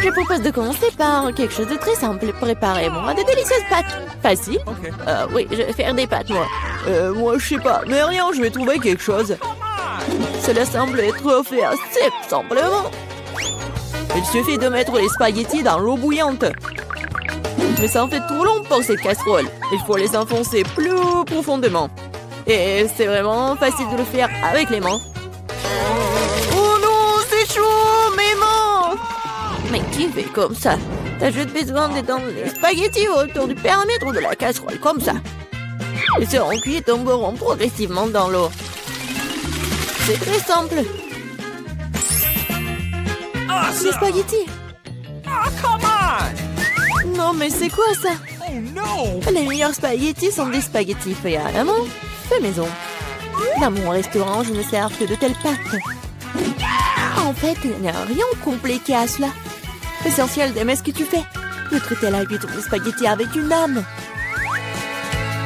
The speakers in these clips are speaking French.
Je propose de commencer par quelque chose de très simple. Préparez-moi de délicieuses pâtes. Facile? Oui, je vais faire des pâtes, moi. Moi, je sais pas. Mais rien, je vais trouver quelque chose. Cela semble être fait assez simplement. Il suffit de mettre les spaghettis dans l'eau bouillante. Mais ça en fait trop long pour cette casserole. Il faut les enfoncer plus profondément. Et c'est vraiment facile de le faire avec les mains. Oh non, c'est chaud, mes mains! Mais qui fait comme ça? T'as juste besoin d'étendre les spaghettis autour du périmètre de la casserole, comme ça. Ils seront cuits et tomberont progressivement dans l'eau. C'est très simple. Les spaghettis. Come on! Non, mais c'est quoi ça? Oh no! Les meilleurs spaghettis sont des spaghettis faits à la main, fait maison. Dans mon restaurant, je ne sers que de telles pâtes. En fait, il n'y a rien de compliqué à cela. L'essentiel d'aimer ce que tu fais. De traiter la cuisson des spaghettis avec une âme.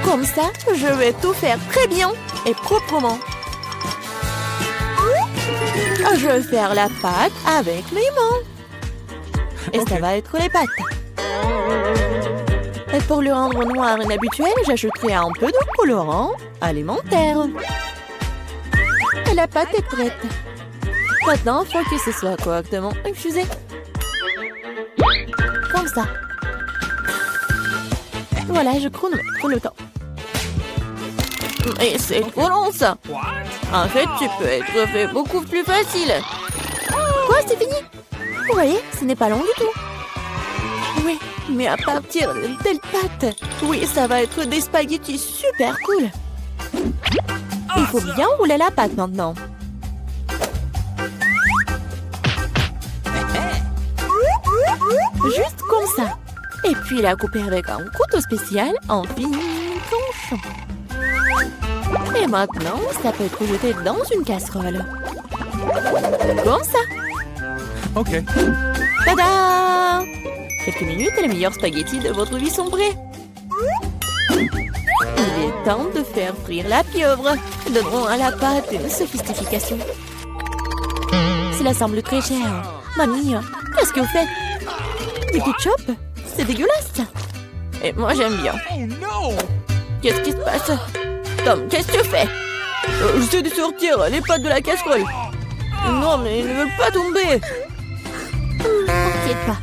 Comme ça, je vais tout faire très bien et proprement. Je vais faire la pâte avec mes mains. Et ça va être les pâtes. Et pour le rendre noir et inhabituel, j'ajouterai un peu de colorant alimentaire. Et la pâte est prête. Maintenant, il faut que ce soit correctement infusé. Comme ça. Voilà, je chronomètre le temps. Mais c'est trop long, ça. En fait, tu peux être fait beaucoup plus facile. Quoi, c'est fini? Vous voyez, ce n'est pas long du tout. Oui, mais à partir de telle pâte, oui, ça va être des spaghettis super cool. Il faut bien rouler la pâte maintenant. Juste comme ça. Et puis la couper avec un couteau spécial en fines tranches. Et maintenant, ça peut être jeté dans une casserole. Comme ça. Ok. Tada! Quelques minutes et les meilleurs spaghettis de votre vie sont prêts. Il est temps de faire frire la pieuvre. Donnons à la pâte une sophistication. Cela semble très cher. Mamie, qu'est-ce que vous faites? Du ketchup? C'est dégueulasse. Et moi, j'aime bien. Oh no! Qu'est-ce qui se passe? Tom, qu'est-ce que tu fais? J'essaie de sortir les pâtes de la casserole. Non, mais ils ne veulent pas tomber. T'inquiète pas.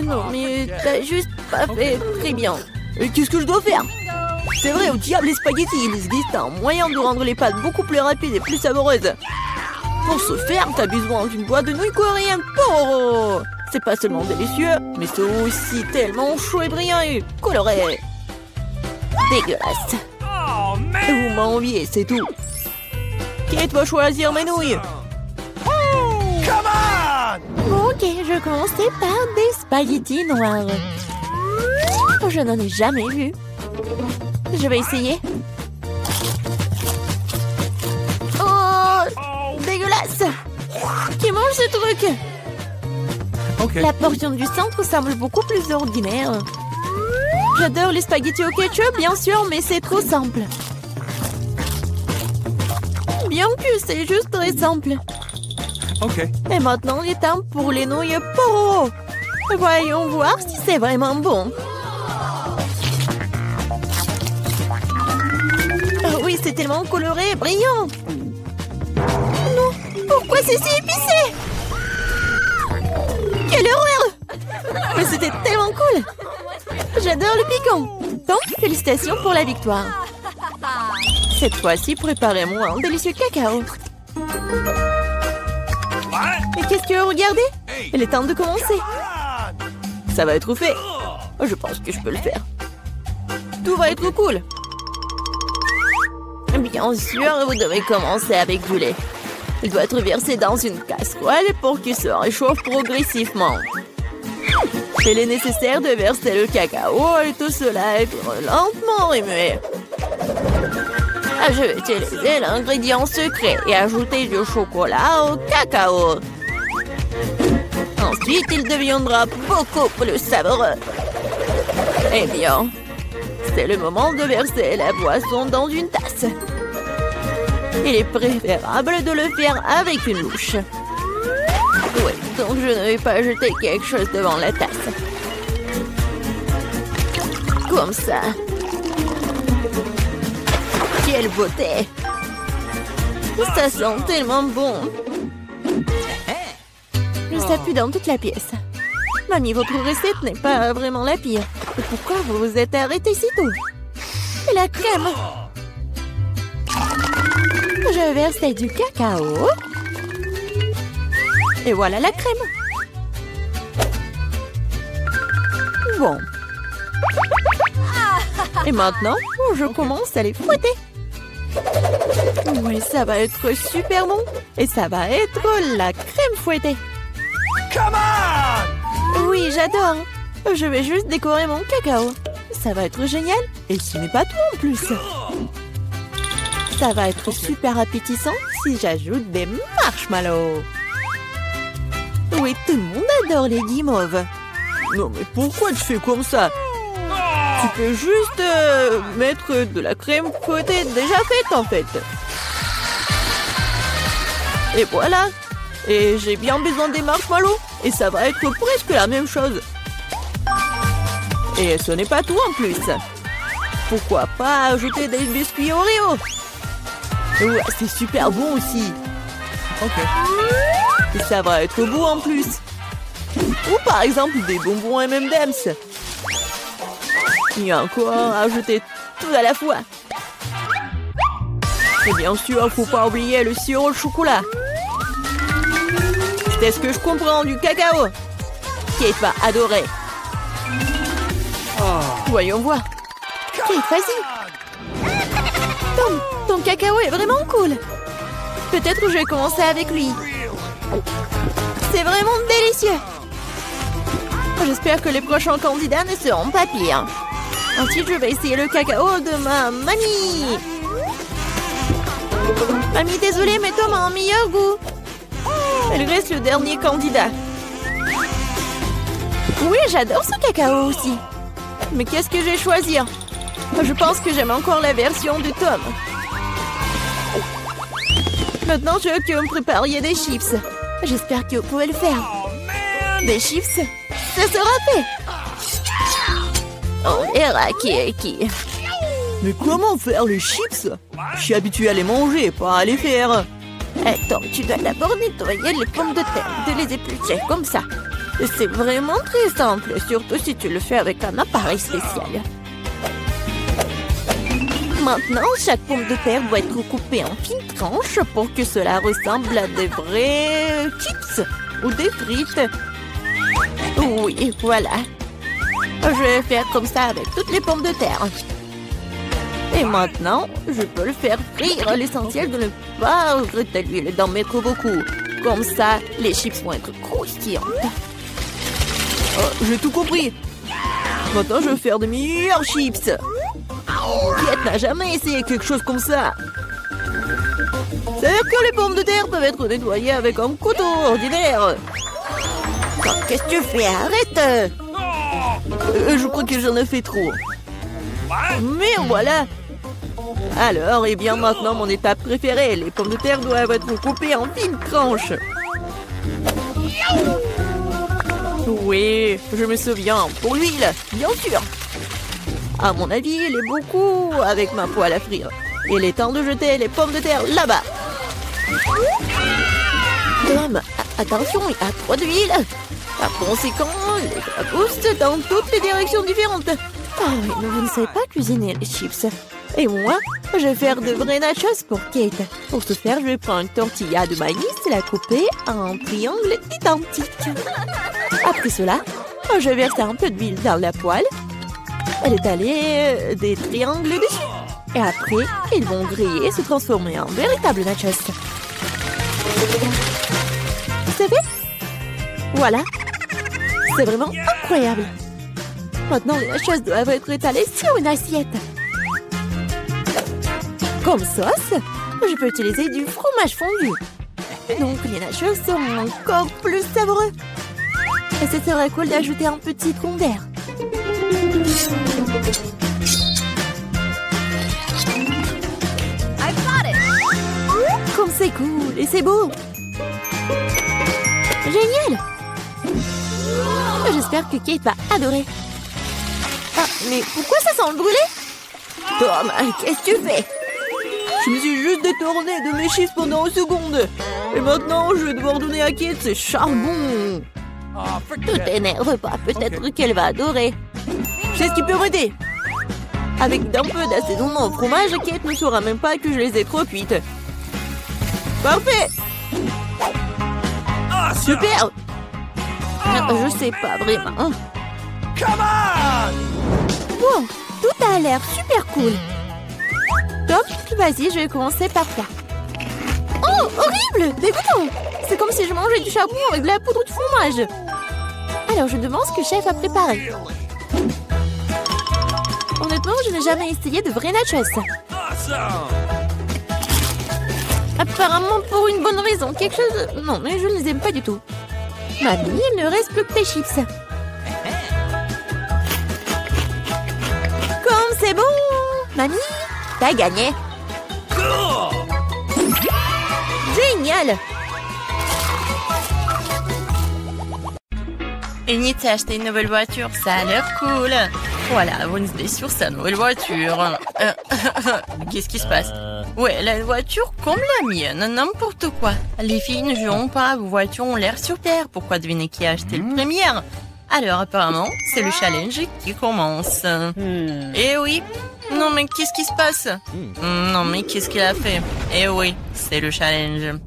Non, mais t'as juste pas fait très bien. Et qu'est-ce que je dois faire? C'est vrai, au diable les spaghettis, il existe un moyen de rendre les pâtes beaucoup plus rapides et plus savoureuses. Pour ce faire, t'as besoin d'une boîte de nouilles coréennes Poro. C'est pas seulement délicieux, mais c'est aussi tellement chaud et brillant et coloré. Dégueulasse. Oh man! Vous m'enviez, c'est tout. Qui va choisir mes nouilles? Come on! Bon, ok, je commencerai par des spaghettis noirs. Je n'en ai jamais vu. Je vais essayer. Oh, dégueulasse! Qui mange ce truc? Ok. La portion du centre semble beaucoup plus ordinaire. J'adore les spaghettis au ketchup, bien sûr, mais c'est trop simple. Bien que c'est juste très simple. Ok. Et maintenant, il est temps pour les nouilles Poro. Voyons voir si c'est vraiment bon. Oh oui, c'est tellement coloré et brillant. Non, pourquoi c'est si épicé? Quelle horreur! Mais c'était tellement cool. J'adore le piquant. Donc, félicitations pour la victoire. Cette fois-ci, préparez-moi un délicieux cacao. Et qu'est-ce que vous regardez? Il est temps de commencer. Ça va être fait. Je pense que je peux le faire. Tout va être cool. Bien sûr, vous devez commencer avec du lait. Il doit être versé dans une casserole pour qu'il se réchauffe progressivement. Il est nécessaire de verser le cacao et tout cela est lentement remué. Je vais utiliser l'ingrédient secret et ajouter du chocolat au cacao. Ensuite, il deviendra beaucoup plus savoureux. Eh bien, c'est le moment de verser la boisson dans une tasse. Il est préférable de le faire avec une louche. Oui, Donc je ne vais pas jeter quelque chose devant la tasse. Comme ça. Quelle beauté! Ça sent tellement bon. Ça pue dans toute la pièce. Mamie, votre recette n'est pas vraiment la pire. Et pourquoi vous vous êtes arrêté si tôt? Et la crème? Je verse du cacao. Et voilà la crème. Bon. Et maintenant, je commence à les fouetter. Oui, ça va être super bon. Et ça va être la crème fouettée. Come on! Oui, j'adore. Je vais juste décorer mon cacao. Ça va être génial. Et ce n'est pas tout en plus. Ça va être super appétissant si j'ajoute des marshmallows. Oui, tout le monde adore les guimauves. Non, mais pourquoi tu fais comme ça? Tu peux juste mettre de la crème fouettée déjà faite, en fait. Et voilà. Et j'ai bien besoin des marshmallows. Et ça va être presque la même chose. Et ce n'est pas tout en plus. Pourquoi pas ajouter des biscuits Oreo? Ouais, c'est super bon aussi. Ok. Et ça va être beau en plus. Ou par exemple des bonbons M&M's. Et encore ajouter tout à la fois. Et bien sûr, faut pas oublier le sirop de chocolat. C'est ce que je comprends du cacao. Kate va adorer. Voyons voir. Kate, vas-y. Ton cacao est vraiment cool. Peut-être que je vais commencer avec lui. C'est vraiment délicieux. J'espère que les prochains candidats ne seront pas pires. Ensuite, je vais essayer le cacao de ma mamie. Mamie, désolée, mais Tom a un meilleur goût. Elle reste le dernier candidat. Oui, j'adore ce cacao aussi. Mais qu'est-ce que je vais choisir? Je pense que j'aime encore la version de Tom. Maintenant, je veux que vous me prépariez des chips. J'espère que vous pouvez le faire. Des chips, ça sera fait. On verra qui est qui. Mais comment faire les chips? Je suis habituée à les manger, pas à les faire. Attends, tu dois d'abord nettoyer les pommes de terre, de les éplucher comme ça. C'est vraiment très simple, surtout si tu le fais avec un appareil spécial. Maintenant, chaque pomme de terre doit être coupée en fines tranches pour que cela ressemble à des vrais chips ou des frites. Oui, voilà. Je vais faire comme ça avec toutes les pommes de terre. Et maintenant, je peux le faire frire. L'essentiel de ne pas regretter l'huile et d'en mettre beaucoup. Comme ça, les chips vont être croustillantes. J'ai tout compris. Maintenant, je vais faire de meilleurs chips. Kate n'a jamais essayé quelque chose comme ça. C'est-à-dire que les pommes de terre peuvent être nettoyées avec un couteau ordinaire. Qu'est-ce que tu fais? Arrête! Je crois que j'en ai fait trop. Mais voilà. Alors, et bien maintenant, mon étape préférée. Les pommes de terre doivent être coupées en fines tranches. Oui, je me souviens. Pour l'huile, bien sûr. À mon avis, il est beaucoup avec ma poêle à frire. Il est temps de jeter les pommes de terre là-bas. Tom, attention, il y a trop d'huile. Par conséquent, les poussent dans toutes les directions différentes. Ah oui, mais vous ne savez pas cuisiner les chips. Et moi, je vais faire de vrais nachos pour Kate. Pour ce faire, je vais prendre une tortilla de maïs et la couper en triangles identiques. Après cela, je vais verser un peu d'huile dans la poêle et étaler des triangles dessus. Et après, ils vont griller et se transformer en véritables nachos. C'est fait? Voilà. C'est vraiment incroyable. Maintenant, les nachos doivent être étalés sur une assiette. Comme sauce, je peux utiliser du fromage fondu. Donc, les nachos seront encore plus savoureux. Et ce serait cool d'ajouter un petit citron vert. Comme c'est cool et c'est beau. Génial! J'espère que Kate va adorer. Ah, mais pourquoi ça sent le brûlé? Tom, qu'est-ce que tu fais? Je me suis juste détournée de mes chiffres pendant une seconde. Et maintenant, je vais devoir donner à Kate ses charbons. Tout t'énerve pas, peut-être qu'elle va adorer. Je sais ce qui peut m'aider. Avec d'un peu d'assaisonnement au fromage, Kate ne saura même pas que je les ai trop cuites. Parfait! Super! Je sais pas vraiment. Come on! Wow, tout a l'air super cool. Top, vas-y, je vais commencer par toi. Oh, horrible! Dégoûtant! C'est comme si je mangeais du charbon avec de la poudre de fromage. Alors, je me demande ce que le chef a préparé. Honnêtement, je n'ai jamais essayé de vrais nachos. Apparemment pour une bonne raison. Quelque chose... Non, mais je ne les aime pas du tout. Mamie, il ne reste plus que tes chips. Comme c'est bon! Mamie, t'as gagné. Génial! Enid s'est acheté une nouvelle voiture, ça a l'air cool. Voilà, Wednesday sur sa nouvelle voiture. Qu'est-ce qui se passe? Ouais, la voiture comme la mienne, n'importe quoi. Les filles ne joueront pas, vos voitures ont l'air super. Pourquoi deviner qui a acheté le premier? Alors apparemment, c'est le challenge qui commence. Eh oui. Non mais qu'est-ce qui se passe? Non mais qu'est-ce qu'il a fait? Eh oui, c'est le challenge.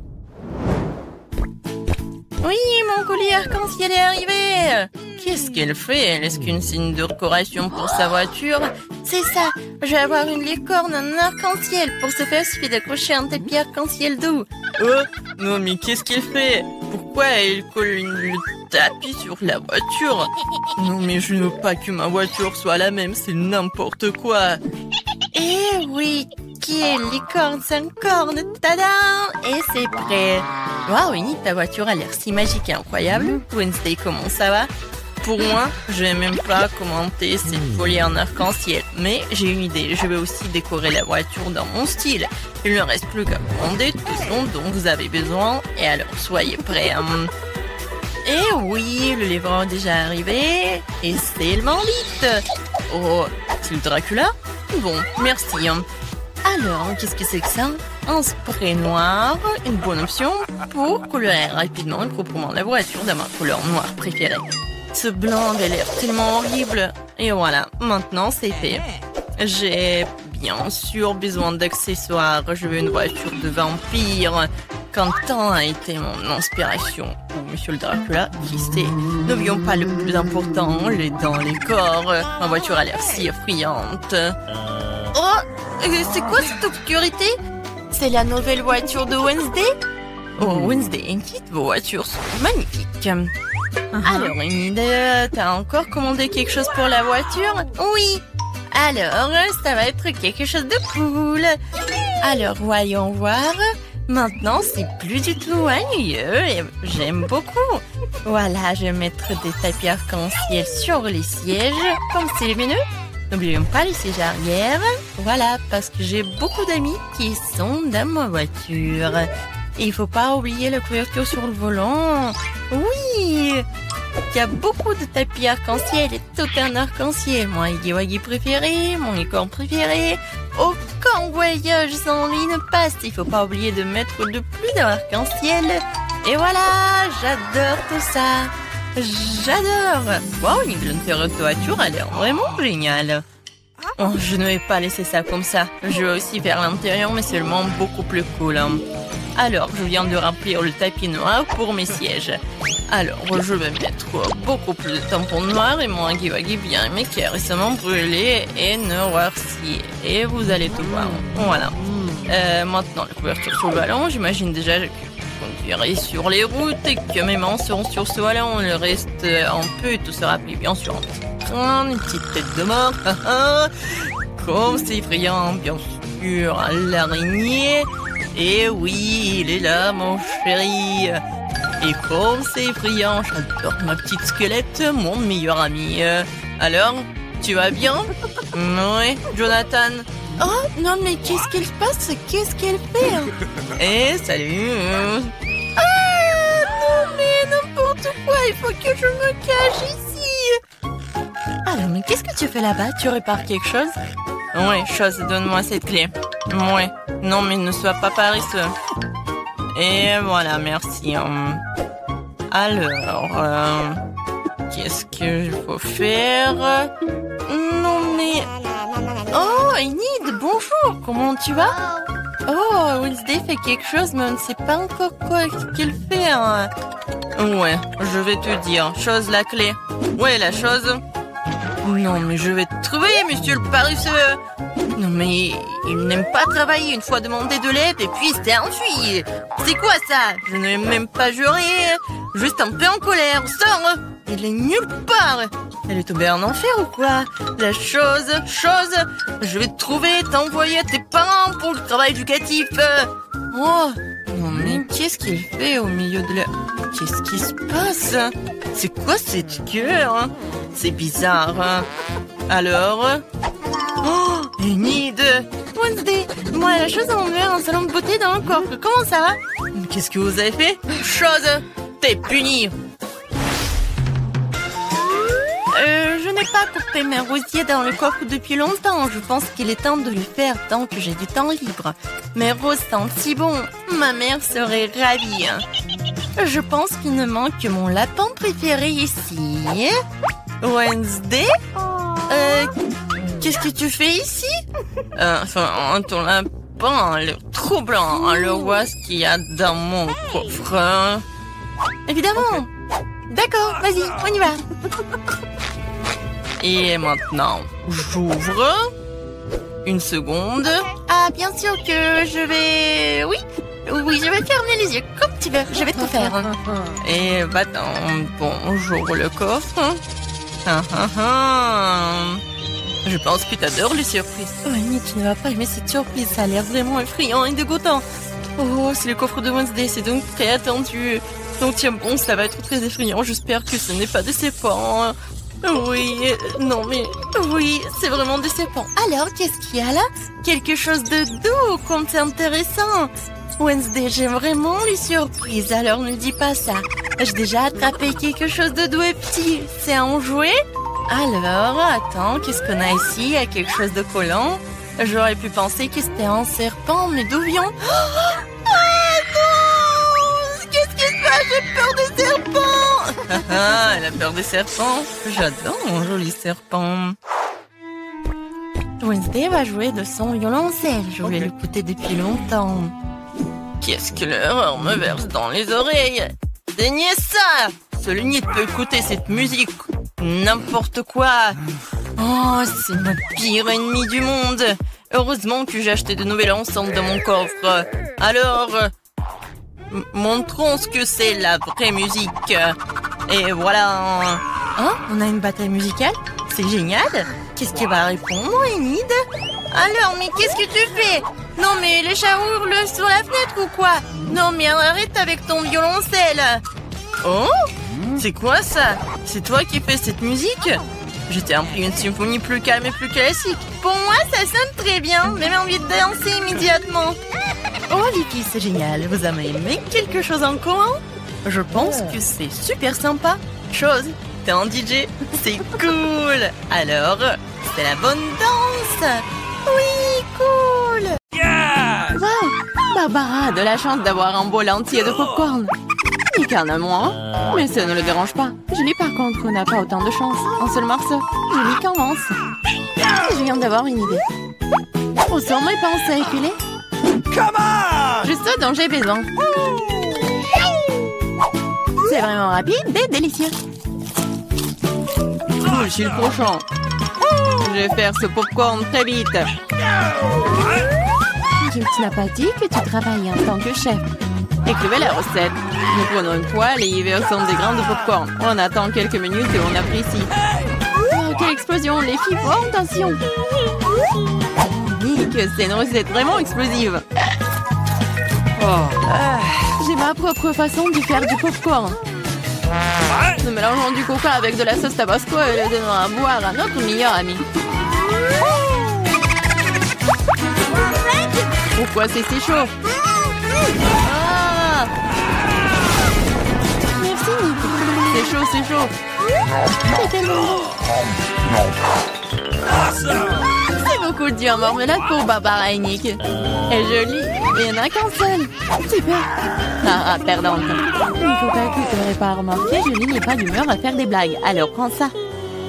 Oui, mon collier arc-en-ciel est arrivé. Qu'est-ce qu'elle fait? Elle est-ce qu'une signe de décoration pour sa voiture? C'est ça, je vais avoir une licorne en arc-en-ciel. Pour ce faire, il suffit d'accrocher un tapis arc-en-ciel doux. Oh, non mais qu'est-ce qu'elle fait? Pourquoi elle colle le tapis sur la voiture? Non mais je ne veux pas que ma voiture soit la même, c'est n'importe quoi. Eh oui, qui est licorne sans corne, tada! Et c'est prêt. Waouh, Winnie, ta voiture a l'air si magique et incroyable. Wednesday, comment ça va? Pour moi, je vais même pas commenter cette folie en arc-en-ciel. Mais j'ai une idée, je vais aussi décorer la voiture dans mon style. Il ne reste plus qu'à commander tout ce dont vous avez besoin. Et alors, soyez prêts. Et oui, le livreur est déjà arrivé. Et c'est le vite. Oh, c'est le Dracula? Bon, merci. Alors, qu'est-ce que c'est que ça? Un spray noir, une bonne option pour colorer rapidement et proprement la voiture de ma couleur noire préférée. Ce blanc a l'air tellement horrible. Et voilà, maintenant c'est fait. J'ai bien sûr besoin d'accessoires. Je veux une voiture de vampire. Quentin a été mon inspiration. Ou Monsieur le Dracula, qui sait. N'oublions pas le plus important, les dents, les corps. Ma voiture a l'air si effrayante. Oh, c'est quoi cette obscurité? C'est la nouvelle voiture de Wednesday? Oh, Wednesday, Enid, vos voitures sont magnifiques. Alors, Enid, t'as encore commandé quelque chose pour la voiture? Oui. Alors, ça va être quelque chose de cool. Alors, voyons voir. Maintenant, c'est plus du tout ennuyeux et j'aime beaucoup. Voilà, je vais mettre des tapis arc-en-ciel sur les sièges, comme c'est lumineux. N'oublions pas les sièges arrière. Voilà, parce que j'ai beaucoup d'amis qui sont dans ma voiture. Et il ne faut pas oublier la couverture sur le volant. Oui, il y a beaucoup de tapis arc-en-ciel et tout un arc-en-ciel. Mon Huggy-Wuggy préféré, mon licorne préféré. Aucun voyage sans lui ne passe. Il ne faut pas oublier de mettre de plus d'arc-en-ciel. Et voilà, j'adore tout ça. J'adore. Wow, l'intérieur de voiture a l'air vraiment génial. Oh, je ne vais pas laisser ça comme ça. Je vais aussi faire l'intérieur, mais seulement beaucoup plus cool. Alors, je viens de remplir le tapis noir pour mes sièges. Alors, je vais mettre beaucoup plus de tampons noirs et mon Huggy-Wuggy bien aimé qui est récemment brûlé et noirci. Et vous allez tout voir. Voilà. Maintenant, la couverture sur le ballon, j'imagine déjà que je conduirai sur les routes et que mes mains seront sur ce ballon. Le reste, un peu, tout sera appelé bien sûr un petit train, une petite tête de mort. Comme c'est effrayant, bien sûr, l'araignée. Et oui, il est là, mon chéri. Et comme c'est effrayant, j'adore ma petite squelette, mon meilleur ami. Alors, tu vas bien? Oui, Jonathan. Oh, non, mais qu'est-ce qu'elle passe? Qu'est-ce qu'elle fait? Eh, salut. Ah, non, mais n'importe pourquoi il faut que je me cache ici? Alors, mais qu'est-ce que tu fais là-bas? Tu répares quelque chose? Ouais, chose, donne-moi cette clé. Ouais, non mais ne sois pas paresseux. Et voilà, merci. Alors, qu'est-ce qu'il faut faire? Non mais... Oh, Enid, bonjour, comment tu vas? Oh, Wednesday fait quelque chose, mais on ne sait pas encore quoi qu'elle fait. Hein. Ouais, je vais te dire. Chose, la clé. Ouais, la chose. Non, mais je vais te trouver, monsieur le paresseux. Non, mais il n'aime pas travailler. Une fois demandé de l'aide et puis il s'est enfui. C'est quoi ça? Je n'ai même pas juré. Juste un peu en colère. Sors. Il est nulle part. Elle est tombée en enfer ou quoi? La chose, je vais te trouver, t'envoyer à tes parents pour le travail éducatif. Oh, non mais qu'est-ce qu'il fait au milieu de la... Qu'est-ce qui se passe? C'est quoi cette gueule? C'est bizarre. Alors? Oh, Enid! Wednesday, moi la chose a ouvert un salon de beauté dans le coffre. Comment ça va? Qu'est-ce que vous avez fait? Chose, t'es punie. Je n'ai pas coupé mes rosiers dans le coffre depuis longtemps. Je pense qu'il est temps de le faire tant que j'ai du temps libre. Mes roses sentent si bon. Ma mère serait ravie. Je pense qu'il ne manque que mon lapin préféré ici. Wednesday? Qu'est-ce que tu fais ici? Ton lapin a l'air trop blanc. Alors, vois ce qu'il y a dans mon coffre. Évidemment. D'accord, vas-y, on y va. Et maintenant, j'ouvre. Une seconde. Ah, bien sûr que je vais... Oui, je vais fermer les yeux comme tu veux. Je vais tout faire. Et va-t'en. Bon, j'ouvre le coffre. Je pense que t'adores les surprises. Oh, Annie, tu ne vas pas aimer cette surprise. Ça a l'air vraiment effrayant et dégoûtant. Oh, c'est le coffre de Wednesday. C'est donc très attendu. Donc tiens bon, ça va être très effrayant. J'espère que ce n'est pas décevant. Oui, non mais... Oui, c'est vraiment décevant. Alors, qu'est-ce qu'il y a là? Quelque chose de doux, comme c'est intéressant. Wednesday, j'aime vraiment les surprises, alors ne dis pas ça. J'ai déjà attrapé quelque chose de doux et petit. C'est un jouet? Alors, attends, qu'est-ce qu'on a ici? Il y a quelque chose de collant. J'aurais pu penser que c'était un serpent, mais d'où vient... J'ai peur des serpents. Elle a peur des serpents. J'adore mon joli serpent. Wednesday va jouer de son violoncelle. Je voulais l'écouter depuis longtemps. Qu'est-ce que l'horreur me verse dans les oreilles? Saignez ça! Seul Enid peut écouter cette musique. N'importe quoi. Oh, c'est ma pire ennemie du monde. Heureusement que j'ai acheté de nouvelles enceintes dans mon coffre. Alors... montrons ce que c'est la vraie musique. Et voilà. Hein? On a une bataille musicale? C'est génial. Qu'est-ce qui va répondre, Enid? Alors, mais qu'est-ce que tu fais? Non, mais les chats hurlent sur la fenêtre ou quoi? Non, mais arrête avec ton violoncelle. Oh? C'est quoi ça? C'est toi qui fais cette musique? Je t'ai appris une symphonie plus calme et plus classique. Pour moi, ça sonne très bien. Même envie de danser immédiatement. Oh, les filles, c'est génial. Vous avez aimé quelque chose en commun? Je pense que c'est super sympa. Chose, t'es un DJ. C'est cool. Alors, c'est la bonne danse. Oui, cool. Yeah! Wow! Barbara a de la chance d'avoir un bol entier de popcorn. Nick en a moins, mais ça ne le dérange pas. Julie, par contre, n'a pas autant de chance. Un seul morceau. Julie commence. Je viens d'avoir une idée. Où sont mes pinces à épiler? Come on! Juste ce dont j'ai besoin. C'est vraiment rapide et délicieux. Je suis le cochon. Je vais faire ce popcorn très vite. Tu n'as pas dit que tu travaillais en tant que chef. Écrivez la recette. Nous prenons une poêle et y versons des grains de popcorn. On attend quelques minutes et on apprécie. Oh, quelle explosion! Les filles, font attention! Nick, c'est une recette vraiment explosive. J'ai ma propre façon de faire du popcorn. Nous mélangeons du coca avec de la sauce tabasco et le donnons à boire à notre meilleur ami. Pourquoi c'est si chaud? Ah! Merci, Nick. c'est chaud, c'est chaud. C'est tellement bon. C'est beaucoup dur, marmelade pour Barbara et Nick. Elle est jolie, mais il n'y en a qu'un seul. Super. Ah, perdante. Nico Pacu t'aurais pas remarqué, Julie n'est pas d'humeur à faire des blagues. Alors prends ça.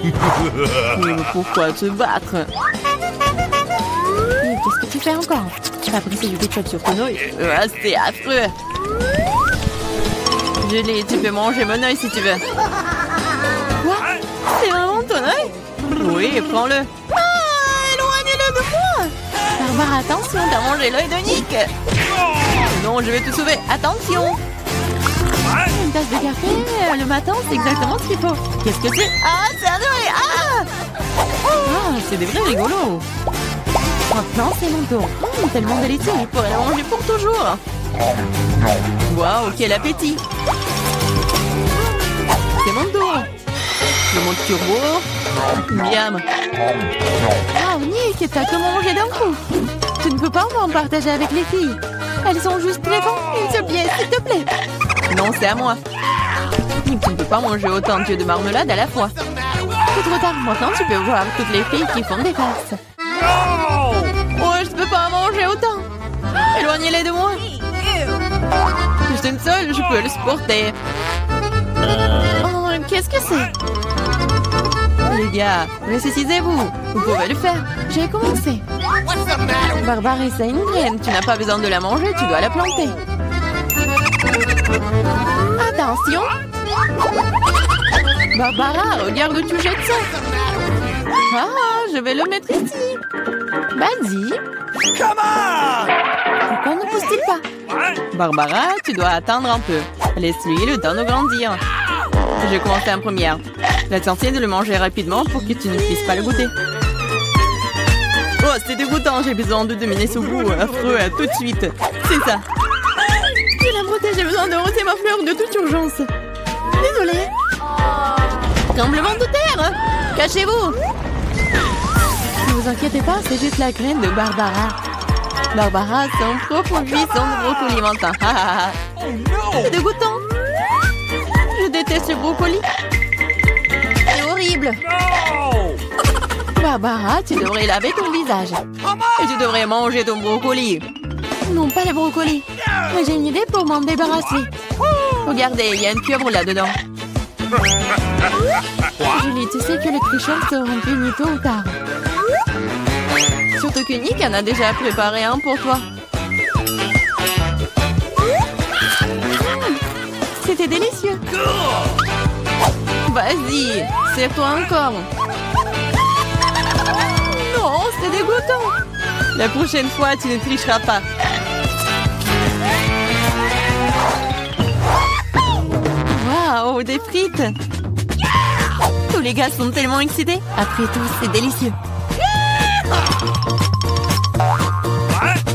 Mais pourquoi te battre? Et qu'est-ce que tu fais encore? Tu vas briser du ketchup sur ton œil. C'est affreux. Julie, tu peux manger mon œil si tu veux. Quoi? C'est vraiment ton œil? Oui, prends-le. Éloignez-le de moi! Barbara, attention, T'as mangé l'œil de Nick. Non, je vais te sauver. Attention. une tasse de café le matin, c'est exactement ce qu'il faut. Qu'est-ce que c'est? Ah, c'est adoré. Ah, c'est des vrais rigolos. Maintenant, c'est mon tour. Tellement délicieux. Je pourrais la manger pour toujours. Waouh, quel appétit. C'est mon tour. Le monde turbo. Miam. Ah, Nick, t'as tout mangé d'un coup. Tu ne peux pas m'en partager avec les filles. Elles sont juste les dents. Une seule pièce, s'il te plaît. Non, c'est à moi. Nick, tu ne peux pas manger autant de marmelade à la fois. C'est trop tard. Maintenant, tu peux voir toutes les filles qui font des faces. Oh, je ne peux pas manger autant. Éloignez-les de moi. Juste une seule, je peux le supporter. Oh, qu'est-ce que c'est? Les gars, récessisez-vous. Vous pouvez le faire. J'ai commencé. Barbara, c'est une graine. Tu n'as pas besoin de la manger, tu dois la planter. Attention. Barbara, regarde où tu jettes ça. Ah, je vais le mettre ici. Vas-y. Pourquoi ne pousse-t-il pas? Barbara, tu dois attendre un peu. Laisse-lui le temps de grandir. Je vais commencer en première. L'essentiel est de le manger rapidement pour que tu ne puisses pas le goûter. Oh, c'est dégoûtant. J'ai besoin de dominer ce goût affreux tout de suite. C'est ça. Je la protège, j'ai besoin de rôter ma fleur de toute urgence. Désolée. Tremblement de terre. Cachez-vous. Ne vous inquiétez pas, c'est juste la graine de Barbara. Barbara, son propre buisson de brocoli mentin. C'est dégoûtant. Je déteste le brocoli. C'est horrible. Barbara, tu devrais laver ton visage. Et tu devrais manger ton brocoli. Non, pas les brocolis. Mais j'ai une idée pour m'en débarrasser. Regardez, il y a une pieuvre là-dedans. Julie, tu sais que les tricheurs seront punis tôt ou tard. Surtout que Nick en a déjà préparé un pour toi. C'était délicieux. Vas-y, serre-toi encore. Non, c'est dégoûtant. La prochaine fois, tu ne tricheras pas. Waouh, des frites. Tous les gars sont tellement excités. Après tout, c'est délicieux.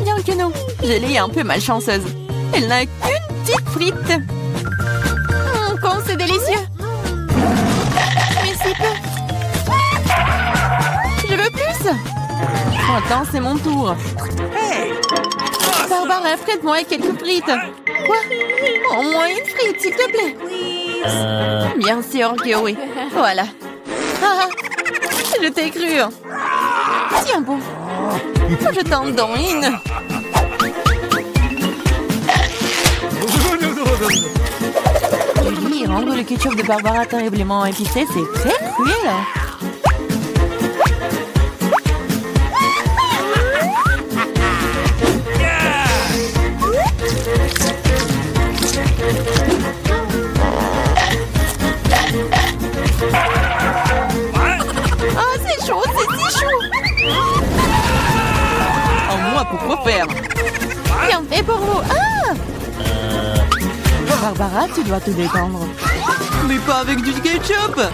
Bien que non, Julie est un peu malchanceuse. Elle n'a qu'une petite frite. Quand c'est délicieux. Mais si peu. Je veux plus. Attends, c'est mon tour. Barbara, prête-moi quelques frites. Quoi? Au moins une frite, s'il te plaît. Bien sûr que oui. Voilà. Ah, je t'ai cru. Tiens bon. Je t'en donne une. Julie, rendre le ketchup de Barbara terriblement épicé, c'est très cruel. Ah, c'est chaud, c'est si chaud. Oh, moi, pourquoi faire? Bien fait pour vous. Ah! Barbara, tu dois te détendre. Mais pas avec du ketchup. Ah,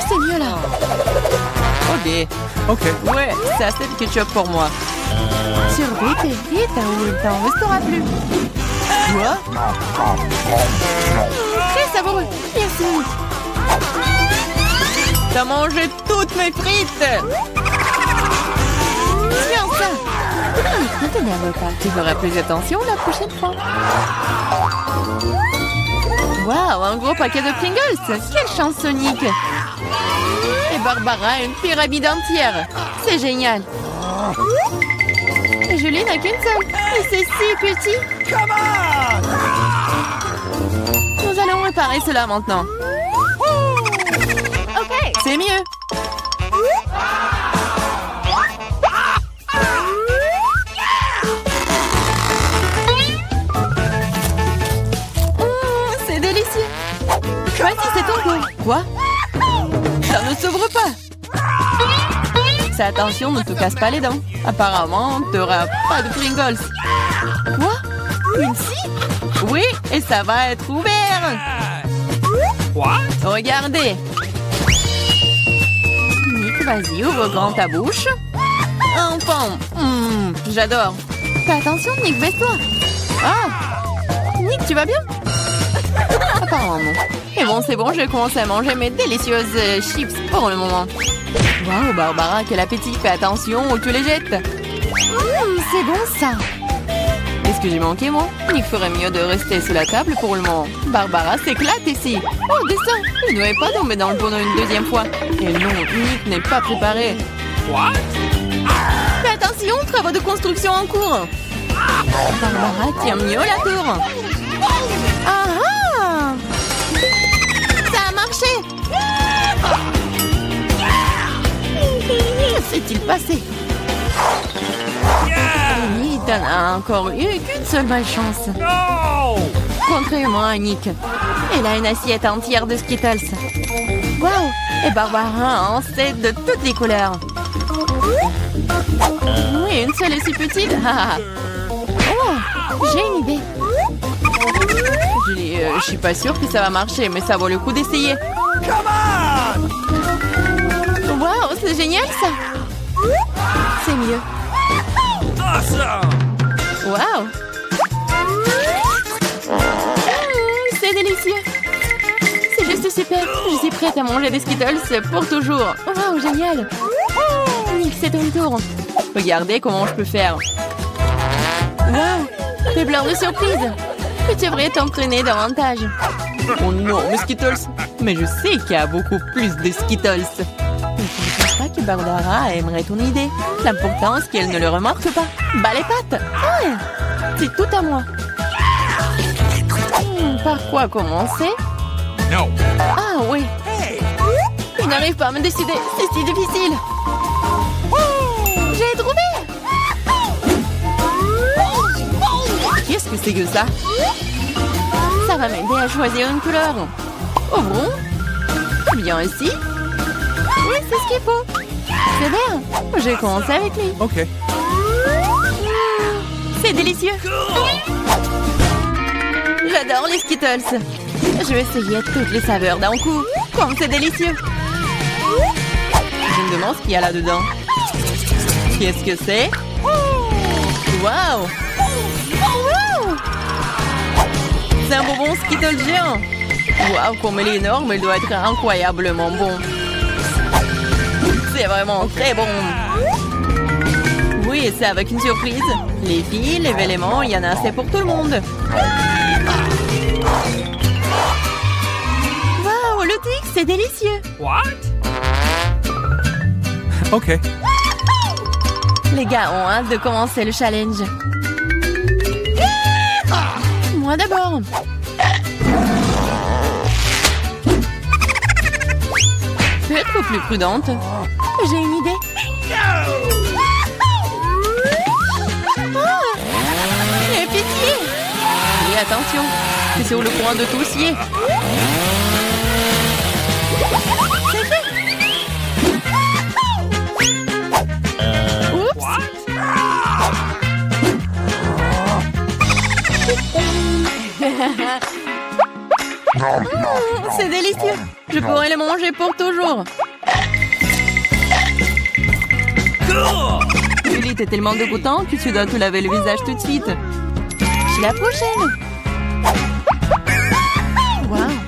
c'est mieux là. Ok. Ouais, c'est assez de ketchup pour moi. Surveille tes frites ou il t'en restera plus. Quoi? Très savoureux. Merci. T'as mangé toutes mes frites. Tiens ça. Ne t'énerve pas. Tu feras plus attention la prochaine fois. Waouh, un gros paquet de Pringles. Quelle chance, Sonic. Et Barbara a une pyramide entière. C'est génial. Et Julie n'a qu'une seule. Et c'est si petit. Come on! Nous allons réparer cela maintenant. Ok, c'est mieux. C'est délicieux. Voici, c'est ton tour. Quoi? Ça ne s'ouvre pas. Fais attention, ne te casse pas les dents. Apparemment, tu n'auras pas de Pringles. Quoi? Une scie? Oui, et ça va être ouvert. What? Regardez. Nick, vas-y, ouvre grand ta bouche. Un pomme. J'adore. Fais attention, Nick, baisse-toi. Ah! Nick, tu vas bien? Apparemment non. Et bon, c'est bon, je vais commencer à manger mes délicieuses chips pour le moment. Waouh, Barbara, quel appétit. Fais attention ou tu les jettes. C'est bon ça. Est-ce que j'ai manqué, moi? Il ferait mieux de rester sous la table pour le moment. Barbara s'éclate ici. Oh, descends. Il ne devait pas tomber dans le bonneau une deuxième fois. Et non, Nick n'est pas préparé. What? Fais attention, travaux de construction en cours. Barbara tient mieux la tour. Ah ah! Ça a marché. Que s'est-il passé? Oui, t'en as encore eu qu'une seule malchance. No! Contrairement à Nick. Elle a une assiette entière de Skittles. Waouh! Et Barbara en sait de toutes les couleurs. Oui, une seule est si petite. Oh, j'ai une idée. Je suis pas sûre que ça va marcher, mais ça vaut le coup d'essayer. Come on! Waouh, c'est génial ça. C'est mieux. Awesome! Waouh! C'est délicieux. C'est juste super. Je suis prête à manger des Skittles pour toujours. Waouh, génial. Nick, c'est ton tour. Regardez comment je peux faire. Waouh! T'es plein de surprises. Tu devrais t'entraîner davantage. Oh non, mes Skittles. Mais je sais qu'il y a beaucoup plus de Skittles. Je ne pense pas que Barbara aimerait ton idée. L'important, c'est qu'elle ne le remarque pas. Bas les pattes. Ah, c'est tout à moi. Par quoi commencer? No. Ah oui. Hey! Je n'arrive pas à me décider. C'est si difficile. J'ai trouvé. Qu'est-ce que c'est que ça? Ça va m'aider à choisir une couleur. Oh bon? Bien ici. Oui, c'est ce qu'il faut. C'est bien. Je vais commencer avec lui. OK. C'est délicieux. J'adore les Skittles. Je vais essayer toutes les saveurs d'un coup. Comme c'est délicieux. Je me demande ce qu'il y a là-dedans. Qu'est-ce que c'est? Waouh! C'est un bonbon Skittles géant. Waouh, comme il est énorme, il doit être incroyablement bon. C'est vraiment très bon. Oui, c'est avec une surprise. Les filles, les éléments, il y en a assez pour tout le monde. Waouh, le Twix, c'est délicieux. What? OK. Les gars ont hâte de commencer le challenge. Moi d'abord. Je peux être plus prudente. J'ai une idée. Oh, et pitié. Et attention, c'est sur le point de toussier. C'est fait. Oups. C'est délicieux. Je pourrais le manger pour toujours. Julie, t'es tellement dégoûtant que tu dois te laver le visage tout de suite. Je la prochaine. Waouh.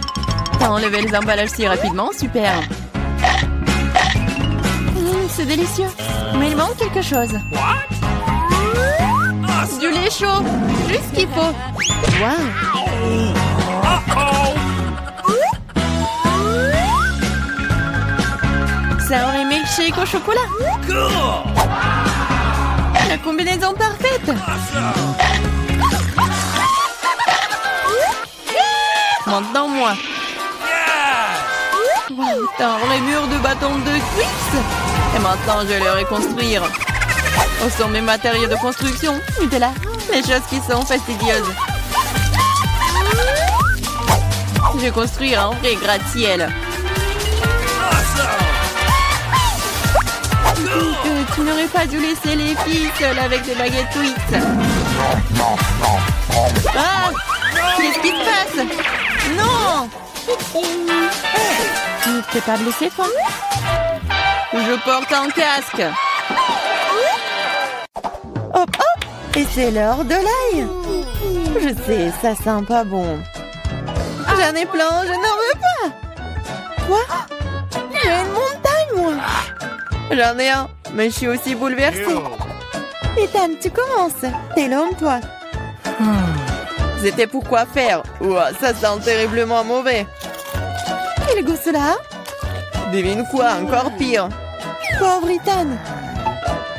T'as enlevé les emballages si rapidement, super. C'est délicieux. Mais il manque quelque chose. Du lait chaud. Juste ce qu'il faut. Waouh. Ça aurait milkshake au chocolat. Cool. La combinaison parfaite. Maintenant, moi. Wow, dans les murs de bâtons de Twix. Et maintenant, je vais le reconstruire. Où sont mes matériaux de construction? Nutella, les choses qui sont fastidieuses. Je vais construire un vrai gratte-ciel. Tu n'aurais pas dû laisser les filles seules avec des baguettes Twix. Ah! Qu'est-ce qui se passe? Non! Tu ne t'es pas blessé, toi? Je porte un casque. Hop, hop! Et c'est l'heure de l'ail. Je sais, ça sent pas bon. J'en ai plein, je n'en veux pas. Quoi? J'ai une montagne, moi. J'en ai un, mais je suis aussi bouleversée. Ethan, tu commences. T'es l'homme, toi. C'était pour quoi faire? Ouah, ça sent terriblement mauvais. Quel goût cela? Devine quoi, encore pire. Pauvre Ethan.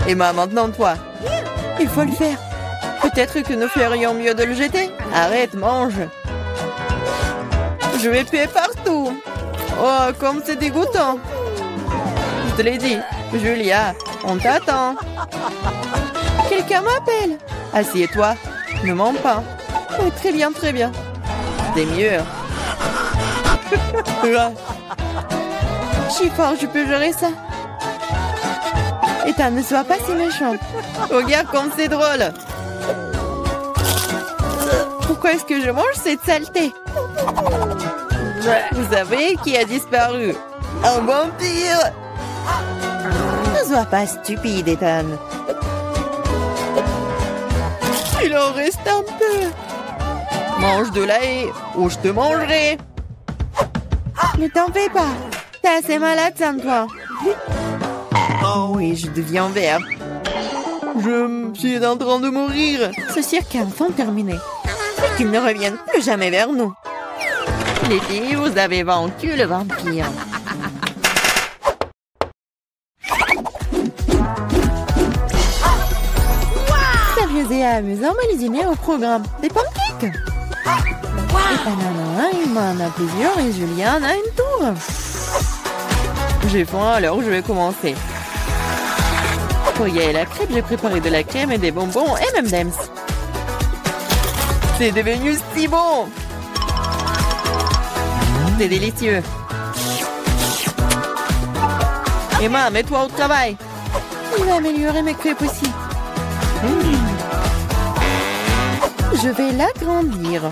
Emma, maintenant toi. Il faut le faire. Peut-être que nous ferions mieux de le jeter. Arrête, mange. Je vais puer partout. Oh, comme c'est dégoûtant. Je te l'ai dit. Julia, on t'attend. Quelqu'un m'appelle. Assieds-toi. Ne mens pas. Oh, très bien, très bien. C'est mieux. Je suis fort, je peux gérer ça. Ethan, ne sois pas si méchant. Regarde comme c'est drôle. Pourquoi est-ce que je mange cette saleté? Vous savez qui a disparu? Un vampire. Ne sois pas stupide, Ethan. Il en reste un peu. Mange de l'ail ou je te mangerai. Ne t'en fais pas. T'es assez malade, sans toi. Oh oui, je deviens vert. Je suis en train de mourir. Ce cirque est enfin terminé. Et qu'ils ne reviennent plus jamais vers nous. Les filles, vous avez vaincu le vampire. Sérieux et amusant, mais les dîners au programme. Des pancakes. Ethan en a un, Emma en a plusieurs et Julien en a une tour. J'ai faim, alors je vais commencer. Pour y aller la crêpe, j'ai préparé de la crème et des bonbons M&M's. C'est devenu si bon! C'est délicieux. Emma, mets-toi au travail. Il va améliorer mes crêpes aussi. Je vais l'agrandir.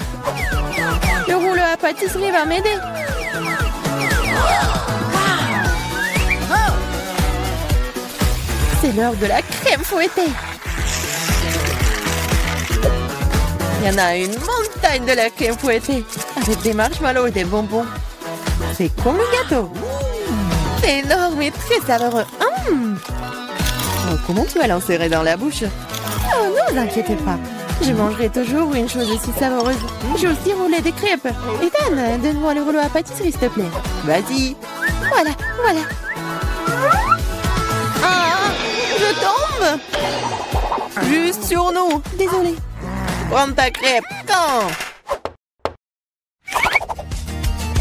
Le rouleau à pâtisserie va m'aider. C'est l'heure de la crème fouettée. Il y en a une montagne de la crème fouettée. Avec des marshmallows et des bonbons. C'est comme un gâteau. C'est énorme et très savoureux. Oh, comment tu vas l'insérer dans la bouche? Oh, ne vous inquiétez pas. Je mangerai toujours une chose aussi savoureuse. J'ai aussi roulé des crêpes. Ethan, donne-moi le rouleau à pâtisserie, s'il te plaît. Vas-y. Voilà, voilà. Ah, je tombe. Juste sur nous. Désolée. Prends ta crêpe. Quand?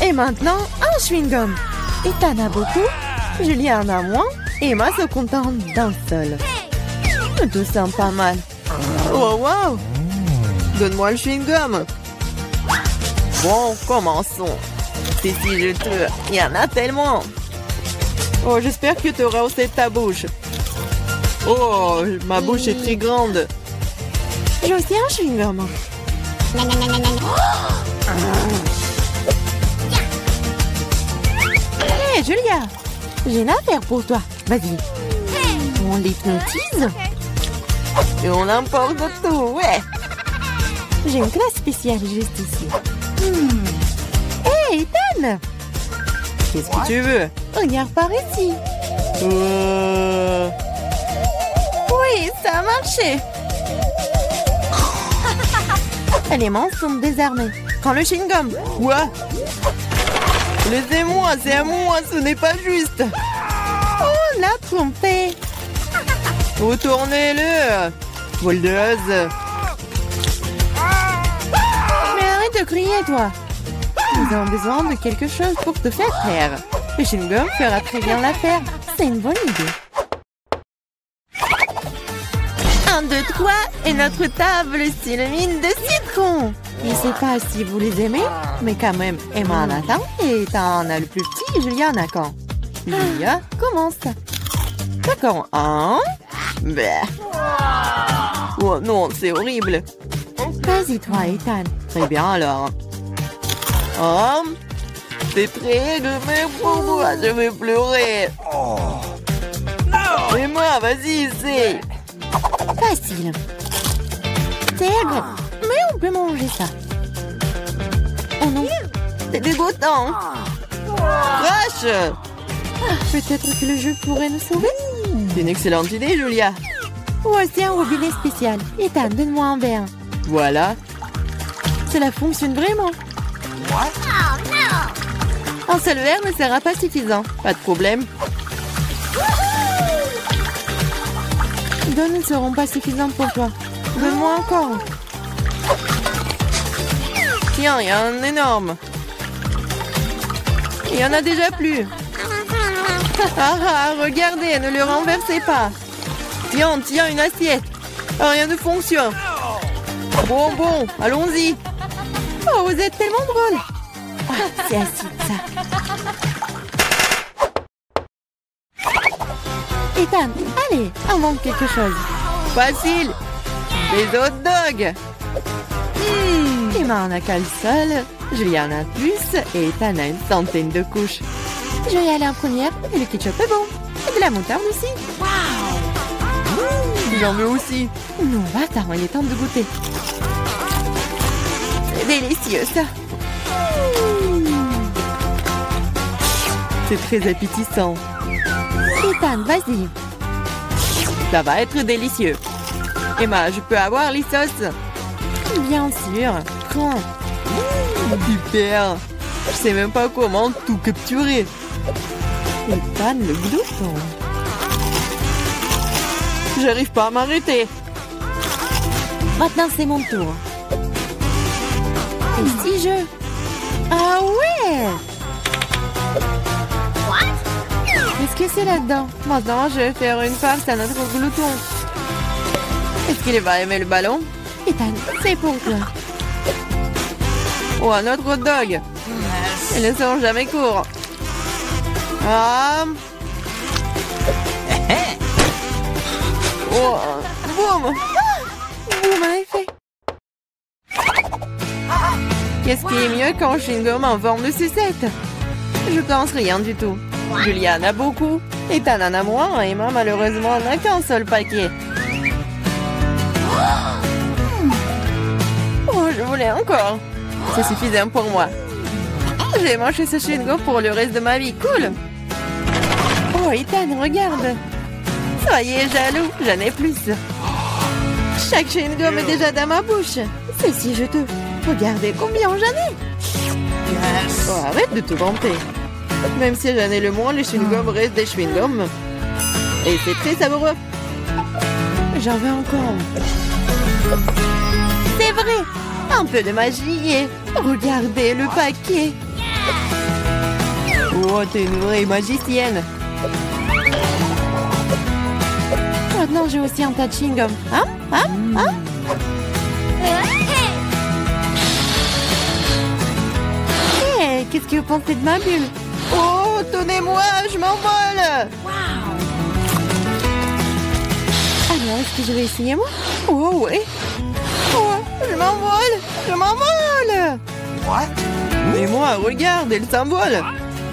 Et maintenant, un chewing-gum. Ethan a beaucoup, Julien en a moins, et Emma se contente d'un seul. Tout sent pas mal. Oh, wow! Donne-moi le chewing-gum. Bon, commençons. C'est si juteux. Il y en a tellement. Oh, j'espère que tu auras aussi ta bouche. Oh, ma bouche est très grande. J'ai aussi un chewing-gum. Hé, Julia, j'ai une affaire pour toi. Vas-y. On l'hypnotise. Et on emporte tout, ouais. J'ai une classe spéciale juste ici. Hé, Ethan! Qu'est-ce que tu veux? Regarde par ici. Oui, ça a marché. Les mains sont désarmées. Prends le chewing-gum. Quoi? Laissez-moi, c'est à moi, ce n'est pas juste. Oh, la trompée. Retournez-le. Voleuse. Mais arrête de crier, toi. Nous avons besoin de quelque chose pour te faire taire. Le chewing-gum fera très bien l'affaire. C'est une bonne idée. 1, 2, 3 et notre table s'illumine de citron. Je ne sais pas si vous les aimez, mais quand même, Emma en a tant et t'en as le plus petit, Julia en a quand. Julia, commence. D'accord, 1. Oh non, c'est horrible. Vas-y toi, Ethan. Très bien alors. Oh, c'est très dommage pour moi, je vais pleurer. Et moi, vas-y, essaye. Facile. Tègre, mais on peut manger ça. Oh non, c'est dégoûtant. Crash. Peut-être que le jeu pourrait nous sauver. C'est une excellente idée, Julia. Voici un robinet spécial. Ethan, donne-moi un verre. Voilà. Cela fonctionne vraiment. Un seul verre ne sera pas suffisant. Pas de problème. Deux ne seront pas suffisantes pour toi. Donne-moi encore. Tiens, il y a un énorme. Il y en a déjà plus. Ah, regardez, ne le renversez pas. Tiens, une assiette. Rien ne fonctionne. Bon, allons-y. Oh, vous êtes tellement drôle. Ah, c'est acide, ça. Ethan, allez, invente quelque chose. Facile. Des hot dogs. Emma en a qu'un seul, Julia en a plus et Ethan a une centaine de couches. Je vais aller en première et le ketchup est bon. Et de la moutarde aussi. J'en veux aussi. Non, attends, il est temps de goûter. C'est délicieux, ça. C'est très appétissant. Ethan, vas-y. Ça va être délicieux. Emma, je peux avoir les sauces? Bien sûr. Prends. Super. Je sais même pas comment tout capturer. Ethan, le glouton. J'arrive pas à m'arrêter. Maintenant, c'est mon tour. Et si je... Ah ouais! Qu'est-ce que c'est là-dedans? Maintenant, je vais faire une farce à notre glouton. Est-ce qu'il va aimer le ballon? Ethan, c'est pour toi. Oh, un autre hot dog. Ils ne sont jamais courts. Ah. Oh, boum. Boum à effet. Qu'est-ce qui est mieux qu'un chewing-gum en forme de sucette? Je pense rien du tout. Julia en a beaucoup. Ethan en a moins. Et moi, malheureusement, n'a qu'un seul paquet. Oh, je voulais encore. C'est suffisant pour moi. Je vais manger ce chewing-gum pour le reste de ma vie. Cool. Oh, Ethan, regarde. Soyez jaloux, j'en ai plus. Chaque chewing-gum est déjà dans ma bouche. C'est si juteux. Regardez combien j'en ai. Oh, arrête de te vanter. Même si j'en ai le moins, les chewing-gums restent des chewing-gums. Et c'est très savoureux. J'en veux encore. C'est vrai. Un peu de magie et regardez le paquet. Oh, t'es une vraie magicienne. Maintenant, j'ai aussi un tas de chewing-gum. Hey, qu'est-ce que vous pensez de ma bulle? Oh, tenez-moi, je m'envole. Alors, est-ce que je vais essayer, moi? Oh, oui. Oh, je m'envole. Mais moi, regarde, elle s'envole.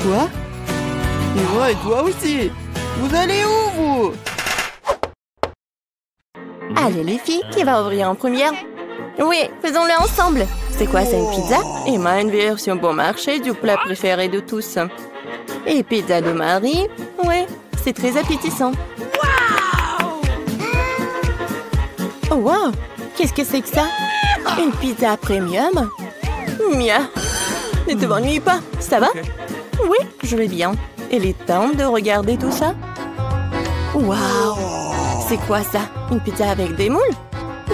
Quoi? Et moi et toi aussi. Vous allez où, vous? Allez, les filles, qui va ouvrir en première? Oui, faisons-le ensemble. C'est quoi, c'est une pizza? Emma, une version bon marché du plat préféré de tous. Et pizza de Marie? Oui, c'est très appétissant. Oh, wow! Qu'est-ce que c'est que ça? Une pizza premium? Mia, ne te m'ennuie pas, ça va? Oui, je vais bien. Il est temps de regarder tout ça. Waouh! C'est quoi ça? Une pizza avec des moules?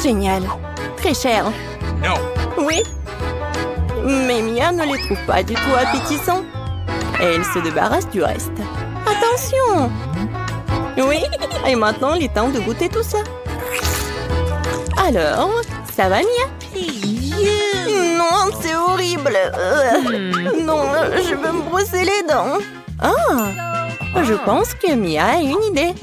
Génial. Très cher. No. Oui. Mais Mia ne les trouve pas du tout appétissants. Et elle se débarrasse du reste. Attention! Oui, et maintenant il est temps de goûter tout ça. Alors, ça va Mia? Non, c'est horrible. Non, je veux me brosser les dents. Ah, je pense que Mia a une idée.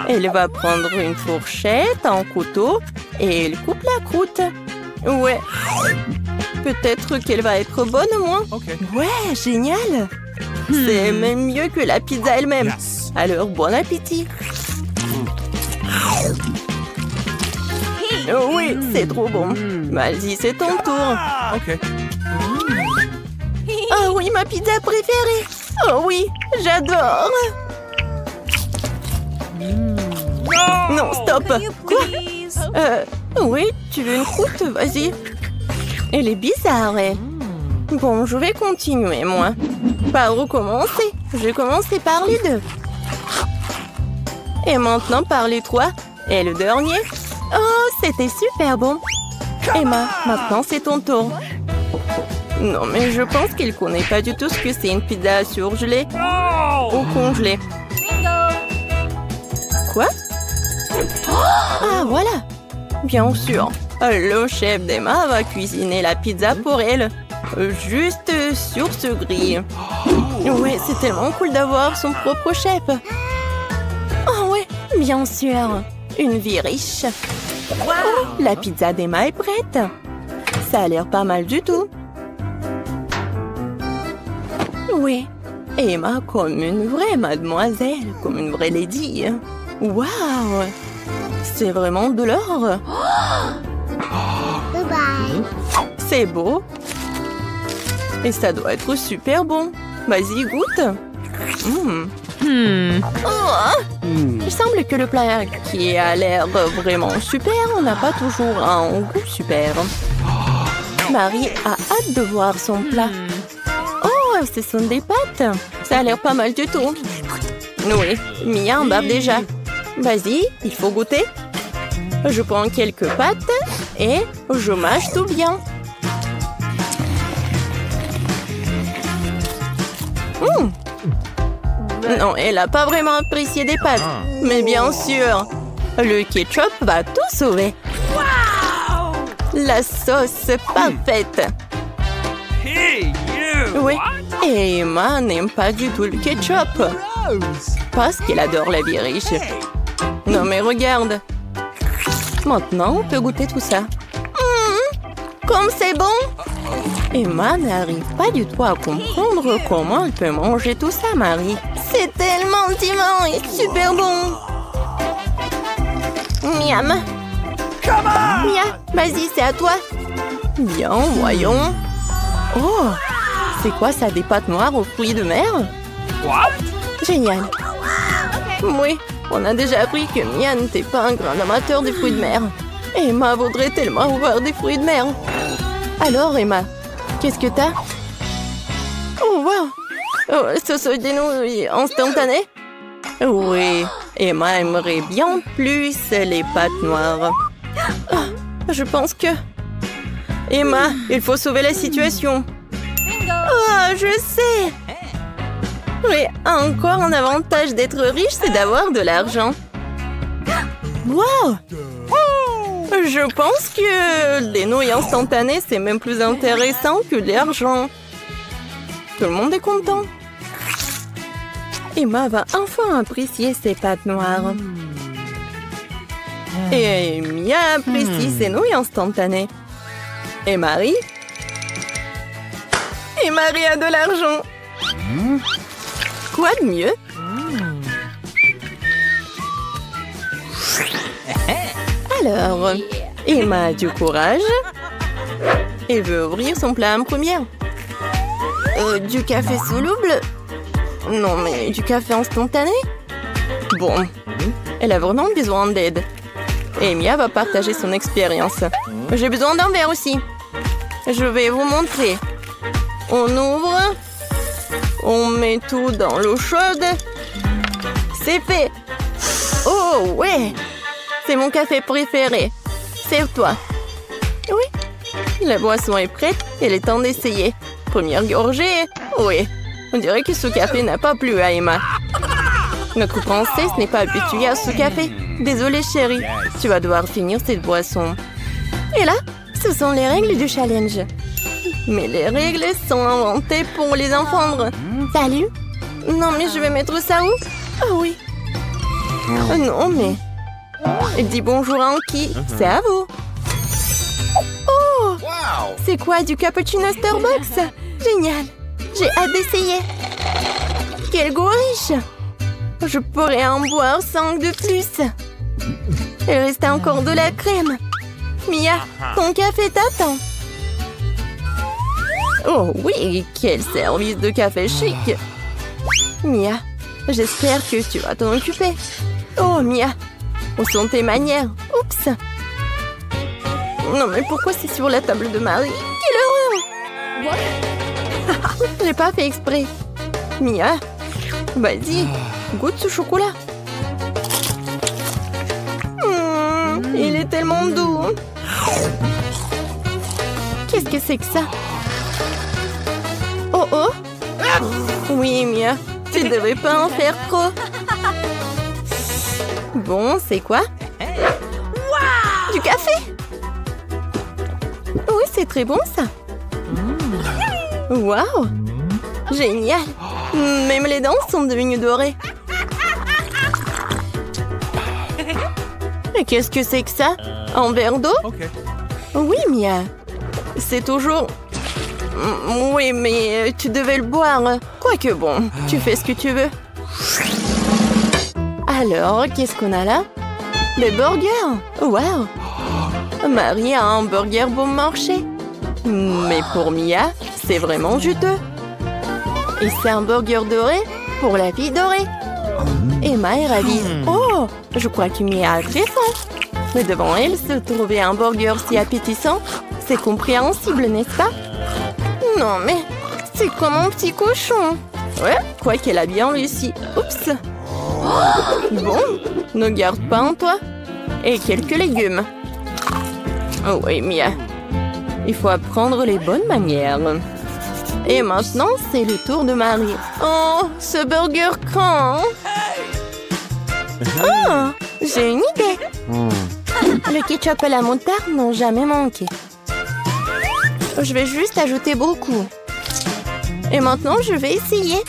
Elle va prendre une fourchette, un couteau et elle coupe la croûte. Ouais. Peut-être qu'elle va être bonne au moins. Ouais, génial. C'est même mieux que la pizza elle-même. Yes. Alors, bon appétit. Oh oui, c'est trop bon. Vas-y, c'est ton tour. Okay. Oh oui, ma pizza préférée. Oh oui, j'adore. Non, stop. Quoi? Oui, tu veux une croûte? Vas-y. Elle est bizarre, eh. Bon, je vais continuer, moi. Par où commencer? Je vais commencer par les deux. Et maintenant par les trois. Et le dernier? Oh, c'était super bon. Emma, maintenant c'est ton tour. Non, mais je pense qu'elle connaît pas du tout ce que c'est une pizza surgelée ou congelée. Quoi? Ah, voilà. Bien sûr. Le chef d'Emma va cuisiner la pizza pour elle. Juste sur ce grill. Ouais, c'est tellement cool d'avoir son propre chef. Oh ouais, bien sûr. Une vie riche. Oh, la pizza d'Emma est prête. Ça a l'air pas mal du tout. Oui, Emma comme une vraie mademoiselle, comme une vraie lady. Waouh, c'est vraiment de l'or. C'est beau. Et ça doit être super bon. Vas-y, goûte. Oh, il semble que le plat qui a l'air vraiment super n'a pas toujours un goût super. Marie a hâte de voir son plat. Oh, ce sont des pâtes. Ça a l'air pas mal du tout. Oui, Mia en bave déjà. Vas-y, il faut goûter. Je prends quelques pâtes et je mâche tout bien. Non, elle n'a pas vraiment apprécié des pâtes. Mais bien sûr, le ketchup va tout sauver. La sauce parfaite. Hey, you! Oui, et Emma n'aime pas du tout le ketchup. Parce qu'elle adore la vie riche. Non mais regarde. Maintenant, on peut goûter tout ça. Comme c'est bon! Emma n'arrive pas du tout à comprendre comment elle peut manger tout ça, Marie. C'est tellement divin et super bon! Miam! Mia, vas-y, c'est à toi! Bien, voyons. Oh! C'est quoi ça, des pâtes noires aux fruits de mer? What? Génial! Oui, on a déjà appris que Mia n'était pas un grand amateur des fruits de mer. Emma voudrait tellement avoir des fruits de mer. Alors, Emma, qu'est-ce que t'as? Oh, wow! Oh, ce sont des nouilles instantanées? Oui, Emma aimerait bien plus les pâtes noires. Ah, je pense que... Emma, il faut sauver la situation. Oh, je sais! Oui, encore un avantage d'être riche, c'est d'avoir de l'argent. Wow! Je pense que les nouilles instantanées, c'est même plus intéressant que l'argent. Tout le monde est content. Emma va enfin apprécier ses pâtes noires. Et Mia apprécie ses nouilles instantanées. Et Marie? Et Marie a de l'argent. Quoi de mieux? Alors, Emma a du courage et veut ouvrir son plat en première. Du café soluble? Non, mais du café instantané? Bon, elle a vraiment besoin d'aide. Et Mia va partager son expérience. J'ai besoin d'un verre aussi. Je vais vous montrer. On ouvre. On met tout dans l'eau chaude. C'est fait. Oh, ouais. C'est mon café préféré. Sers-toi. Oui. La boisson est prête. Il est temps d'essayer. Première gorgée. Oui. On dirait que ce café n'a pas plu à Emma. Notre princesse n'est pas habituée à ce café. Désolée, chérie. Tu vas devoir finir cette boisson. Et là, ce sont les règles du challenge. Mais les règles sont inventées pour les enfants. Salut. Non, mais je vais mettre ça où? Oh oui. Non, mais... Dis bonjour à Anki. C'est à vous. Oh! C'est quoi, du cappuccino Starbucks? Génial. J'ai hâte d'essayer. Quel goût riche. Je pourrais en boire 5 de plus. Il reste encore de la crème. Mia, ton café t'attend. Oh oui, quel service de café chic. Mia, j'espère que tu vas t'en occuper. Oh Mia, où sont tes manières? Oups. Non mais pourquoi c'est sur la table de Marie? Quelle horreur. J'ai pas fait exprès. Mia, vas-y, goûte ce chocolat. Il est tellement doux. Qu'est-ce que c'est que ça? Oh oh. Oui, Mia, tu devrais pas en faire trop. Bon, c'est quoi? Du café? Oui, c'est très bon ça. Waouh! Génial! Même les dents sont devenues dorées. Et qu'est-ce que c'est que ça? Un verre d'eau? Oui, Mia. C'est toujours... Oui, mais tu devais le boire. Quoique bon, tu fais ce que tu veux. Alors, qu'est-ce qu'on a là? Des burgers! Waouh! Marie a un burger bon marché. Mais pour Mia, c'est vraiment juteux. Et c'est un burger doré pour la fille dorée. Emma est ravie. Oh, je crois que Mia a très faim. Mais devant elle, se trouver un burger si appétissant, c'est compréhensible, n'est-ce pas? Non, mais c'est comme un petit cochon. Ouais, quoi qu'elle a bien réussi. Oups. Bon, ne garde pas en toi. Et quelques légumes. Oh oui, Mia. Il faut apprendre les bonnes manières. Et maintenant, c'est le tour de Marie. Oh, ce burger craint. Oh, j'ai une idée. Le ketchup et la moutarde n'ont jamais manqué. Je vais juste ajouter beaucoup. Et maintenant, je vais essayer.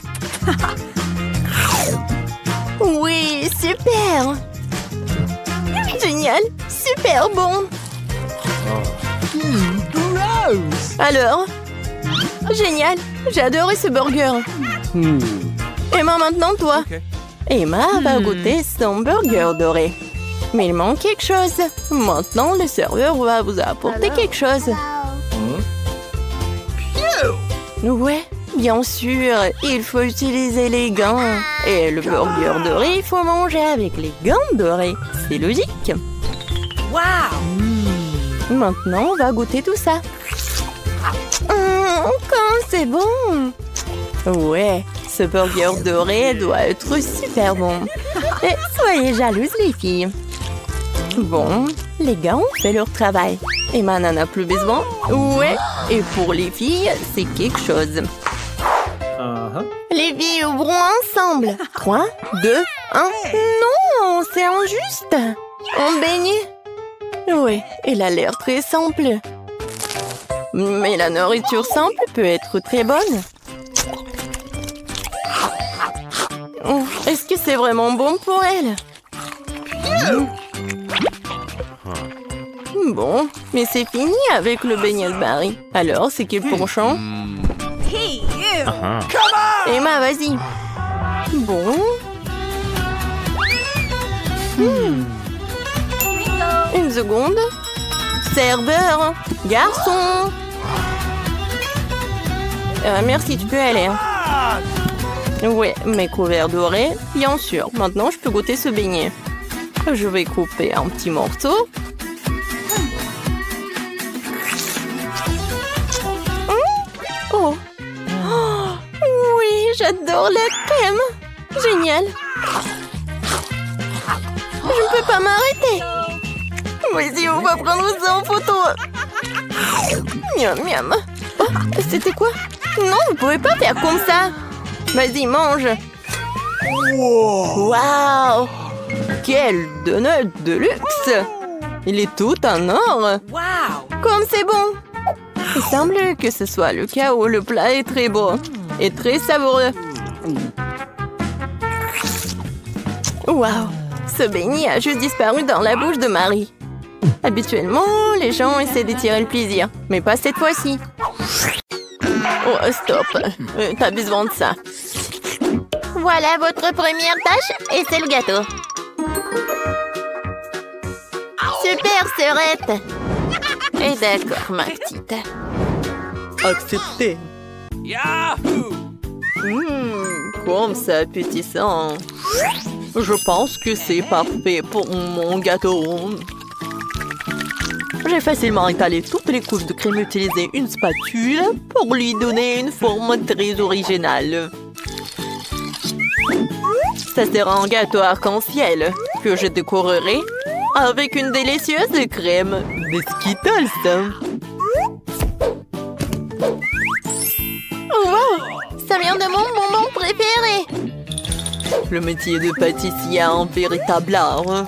Oui, super. Génial, super bon. Alors, génial, j'ai adoré ce burger. Emma, maintenant toi. Emma va goûter son burger doré. Mais il manque quelque chose. Maintenant, le serveur va vous apporter quelque chose. Ouais, bien sûr, il faut utiliser les gants. Et le burger doré, il faut manger avec les gants dorés. C'est logique. Maintenant, on va goûter tout ça. Comme c'est bon! Ouais, ce burger doré doit être super bon. Et soyez jalouses, les filles. Bon, les gars ont fait leur travail. Emma n'en a plus besoin. Ouais, et pour les filles, c'est quelque chose. Les filles ouvrons ensemble. 3, 2, 1. Non, c'est injuste. On baigne. Ouais, elle a l'air très simple. Mais la nourriture simple peut être très bonne. Est-ce que c'est vraiment bon pour elle? Bon, mais c'est fini avec le beignet de Marie. Alors, c'est quel penchant? Emma, vas-y. Bon. Une seconde. Serveur, garçon. Merci, tu peux aller. Ouais, mes couverts dorés, bien sûr. Maintenant, je peux goûter ce beignet. Je vais couper un petit morceau. Oh. Oh, oui, j'adore la crème. Génial. Je ne peux pas m'arrêter. Vas-y, on va prendre ça en photo. Miam, miam. Oh, c'était quoi? Non, vous pouvez pas faire comme ça. Vas-y, mange. Waouh! Quel donut de luxe! Il est tout en or. Comme c'est bon. Il semble que ce soit le cas où le plat est très beau et très savoureux. Waouh! Ce beignet a juste disparu dans la bouche de Marie. Habituellement, les gens essaient de tirer le plaisir, mais pas cette fois-ci. Oh, stop! T'as besoin de ça. Voilà votre première tâche et c'est le gâteau. Super, sœurette! Et d'accord, ma petite. Accepté. Yahoo! Comme c'est appétissant. Je pense que c'est parfait pour mon gâteau. J'ai facilement étalé toutes les couches de crème et utilisé une spatule pour lui donner une forme très originale. Ça sera un gâteau arc-en-ciel que je décorerai avec une délicieuse crème de Skittles. Oh wow! Ça vient de mon bonbon préféré! Le métier de pâtissier a un véritable art.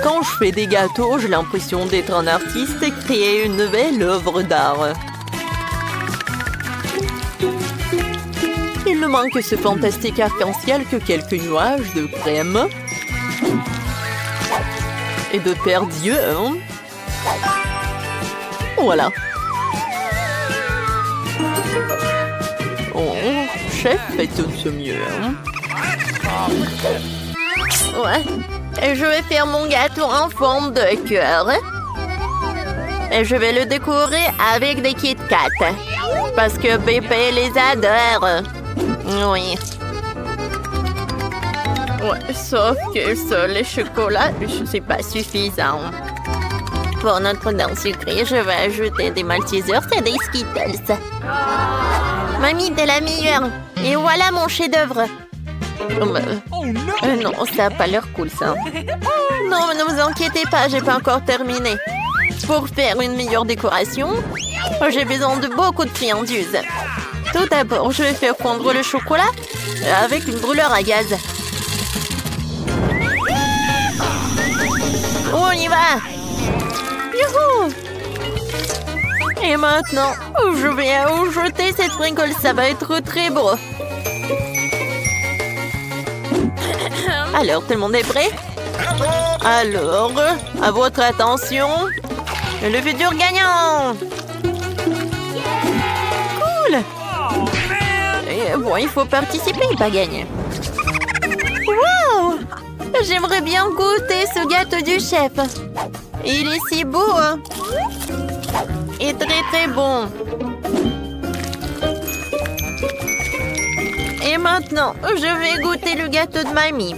Quand je fais des gâteaux, j'ai l'impression d'être un artiste et créer une nouvelle œuvre d'art. Il ne manque que ce fantastique arc-en-ciel que quelques nuages de crème et de paires d'yeux. Voilà. Oh, chef fait tout ce mieux. Ouais. Et je vais faire mon gâteau en forme de cœur. Et je vais le décorer avec des Kit Kat. Parce que Pépé les adore. Oui. Ouais, sauf que ça, le chocolat, c'est pas suffisant. Pour notre dent sucrée, je vais ajouter des Maltesers et des Skittles. Mamie, t'es la meilleure. Et voilà mon chef-d'œuvre. Non, ça a pas l'air cool, ça. Non, mais ne vous inquiétez pas, j'ai pas encore terminé. Pour faire une meilleure décoration, j'ai besoin de beaucoup de friandises. Tout d'abord, je vais faire fondre le chocolat avec une brûleur à gaz. On y va! Youhou! Et maintenant, je vais jeter cette sprinkle, ça va être très beau. Alors, tout le monde est prêt? Alors, à votre attention, le futur gagnant! Cool! Et bon, il faut participer, pas gagner. Wow! J'aimerais bien goûter ce gâteau du chef. Il est si beau, hein? Et très très bon. Et maintenant, je vais goûter le gâteau de mamie.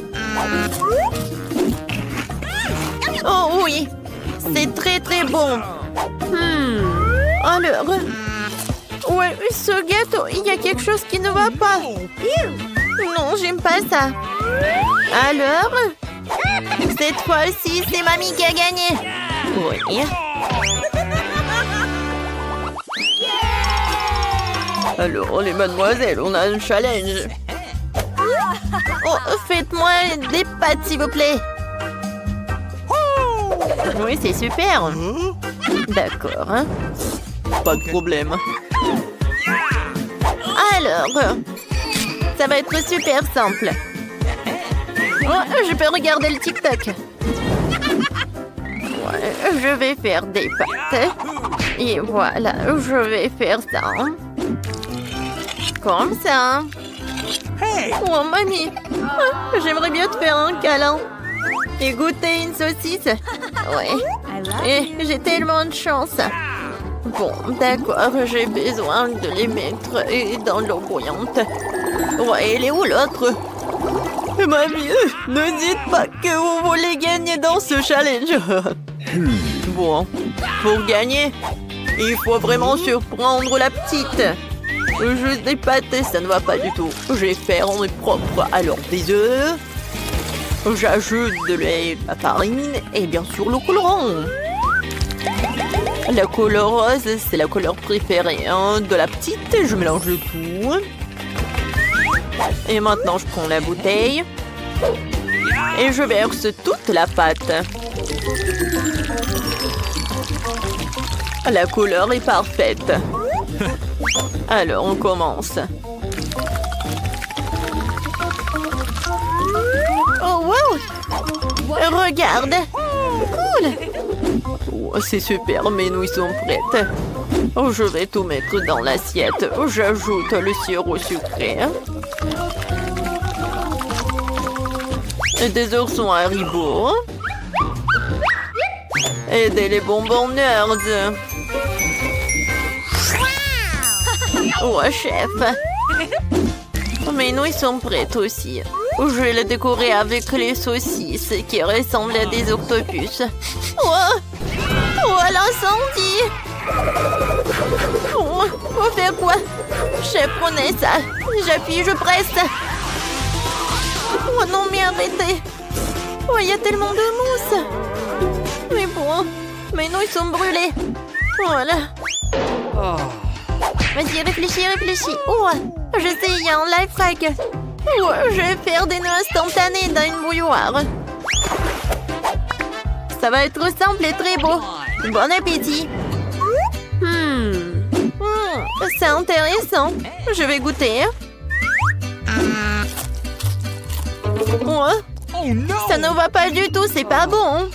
Oh oui, c'est très très bon. Alors, ouais, ce gâteau, il y a quelque chose qui ne va pas. Non, j'aime pas ça. Alors, cette fois-ci, c'est mamie qui a gagné. Oui. Alors, les mademoiselles, on a un challenge. Oh, faites-moi des pâtes, s'il vous plaît. Oui, c'est super. D'accord. Hein? Pas de problème. Alors, ça va être super simple. Oh, je peux regarder le TikTok. Ouais, je vais faire des pâtes. Et voilà, je vais faire ça. Comme ça. Oh, mamie. J'aimerais bien te faire un câlin. Et goûter une saucisse. Ouais. Et j'ai tellement de chance. Bon, d'accord, j'ai besoin de les mettre dans l'eau bouillante. Ouais, elle est où l'autre? Mamie, ne dites pas que vous voulez gagner dans ce challenge. Bon, pour gagner, il faut vraiment surprendre la petite. Juste des pâtes, ça ne va pas du tout. Je vais faire en propre. Alors, des œufs. J'ajoute de lait, la farine et bien sûr le colorant. La couleur rose, c'est la couleur préférée de la petite. Je mélange le tout. Et maintenant, je prends la bouteille. Et je verse toute la pâte. La couleur est parfaite. Alors, on commence. Oh, wow! Regarde! Cool! Oh, c'est super, mes nouilles sont prêtes. Oh, je vais tout mettre dans l'assiette. J'ajoute le sirop sucré. Et des oursons Haribo. Et des bonbons Nerds. Oh, chef! Mes nouilles sont prêtes aussi. Je vais les décorer avec les saucisses qui ressemblent à des octopus. Oh, oh l'incendie! Oh, faut faire quoi? Chef, prenez ça. J'appuie, je presse. Oh non, mais arrêtez. Oh, il y a tellement de mousse. Mais bon, mes nouilles sont brûlées. Voilà. Vas-y, réfléchis. Oh, je sais, il y a un life hack. Oh, je vais faire des nœuds instantanés dans une bouilloire. Ça va être simple et très beau. Bon appétit. C'est intéressant. Je vais goûter. Oh, ça ne va pas du tout, c'est pas bon.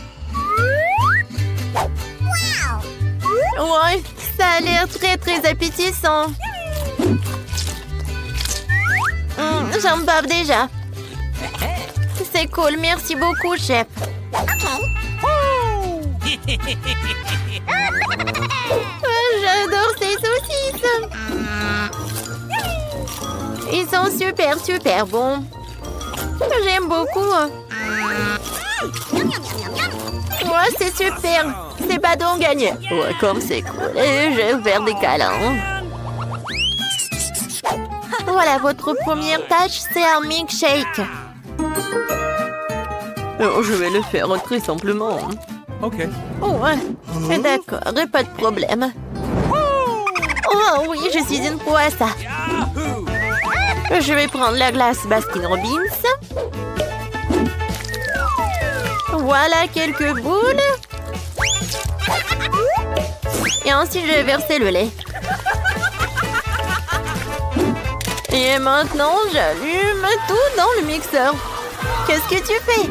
Ouais, ça a l'air très très appétissant. J'en bave déjà. C'est cool, merci beaucoup, chef. J'adore ces saucisses. Ils sont super bons. J'aime beaucoup. Ouais, c'est super. C'est pas donc gagné. Ouais, comme c'est cool. Et je vais faire des câlins. Voilà, votre première tâche, c'est un milkshake. Oh, je vais le faire très simplement. Ok. Oh, ouais. D'accord, pas de problème. Oh oui, je suis une pro à ça. Je vais prendre la glace Baskin Robbins. Voilà quelques boules. Et ensuite, je vais verser le lait. Et maintenant, j'allume tout dans le mixeur. Qu'est-ce que tu fais?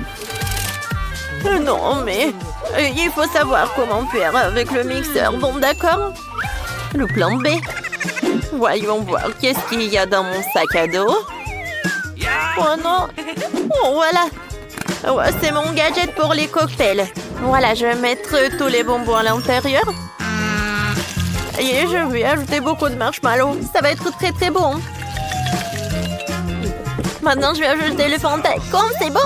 Non, mais il faut savoir comment faire avec le mixeur. Bon, d'accord. Le plan B. Voyons voir qu'est-ce qu'il y a dans mon sac à dos. Oh non. Oh, voilà. Ouais, c'est mon gadget pour les cocktails. Voilà, je vais mettre tous les bonbons à l'intérieur. Et je vais ajouter beaucoup de marshmallows. Ça va être très très bon. Maintenant, je vais ajouter le Fanta. Comme c'est bon.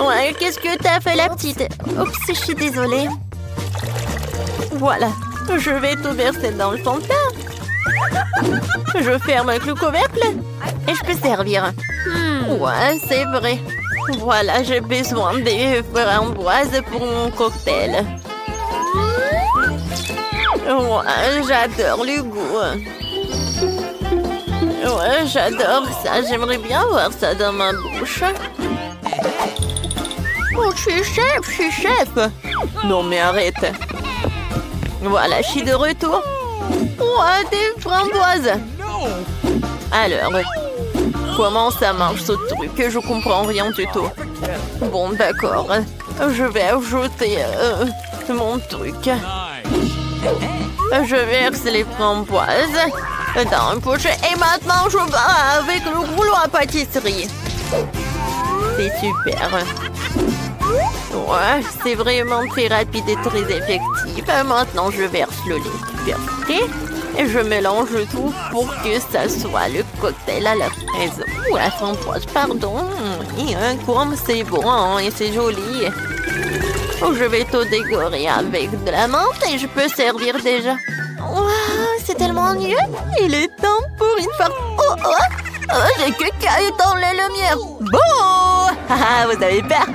Ouais, qu'est-ce que t'as fait, la petite? Oups, je suis désolée. Voilà, je vais tout verser dans le Fanta. Je ferme avec le couvercle. Et je peux servir. Ouais, c'est vrai. Voilà, j'ai besoin des framboises pour mon cocktail. Ouais, j'adore le goût. Ouais, j'adore ça. J'aimerais bien voir ça dans ma bouche. Oh, je suis chef. Non, mais arrête. Voilà, je suis de retour. Ouais, des framboises. Alors, comment ça marche ce truc? Je comprends rien du tout. Bon, d'accord. Je vais ajouter mon truc. Je verse les framboises dans une pochette. Et maintenant, je vais avec le rouleau à pâtisserie. C'est super. Ouais, c'est vraiment très rapide et très effectif. Maintenant, je verse le lait. Versé. Et je mélange tout pour que ça soit le cocktail à la fraise. Ou à la framboise, pardon. Et un goût, c'est bon hein, et c'est joli. Oh, je vais tout décorer avec de la menthe et je peux servir déjà. Waouh, c'est tellement mieux. Il est temps pour une farce. Oh, oh, oh, j'ai que caillé dans les lumières. Bon, vous avez peur.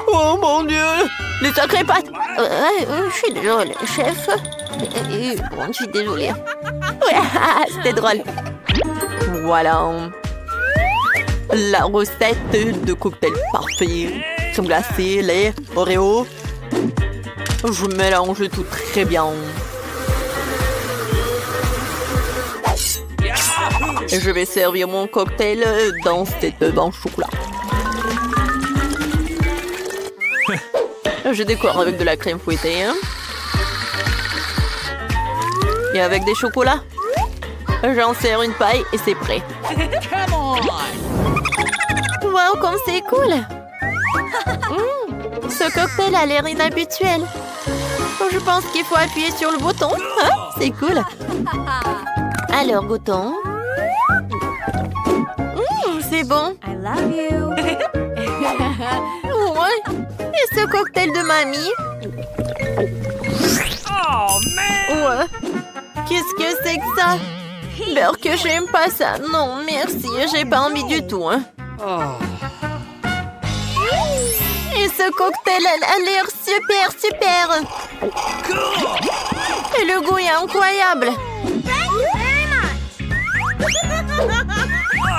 Oh mon Dieu, les sacrées pâtes. Je suis désolée, chef. Bon, je suis désolée. Ouais, c'était drôle. Voilà. La recette de cocktail parfait. Crème glacée, lait, Oreo. Je mélange tout très bien. Et je vais servir mon cocktail dans cette banque chocolat. Je décore avec de la crème fouettée. Hein. Et avec des chocolats. J'en sers une paille et c'est prêt. Wow, comme c'est cool. Ce cocktail a l'air inhabituel. Je pense qu'il faut appuyer sur le bouton. Hein? C'est cool. Alors, goûtons. C'est bon. I love you. Ouais. Et ce cocktail de mamie? Oh, man! Ouais. Qu'est-ce que c'est que ça? Beurre que j'aime pas ça. Non, merci. J'ai pas envie du tout. Hein. Et ce cocktail a l'air super. Et le goût est incroyable.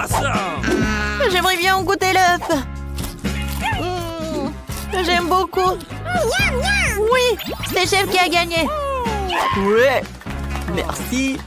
Awesome! J'aimerais bien goûter l'œuf. J'aime beaucoup. Oui, c'est le chef qui a gagné. Ouais, merci.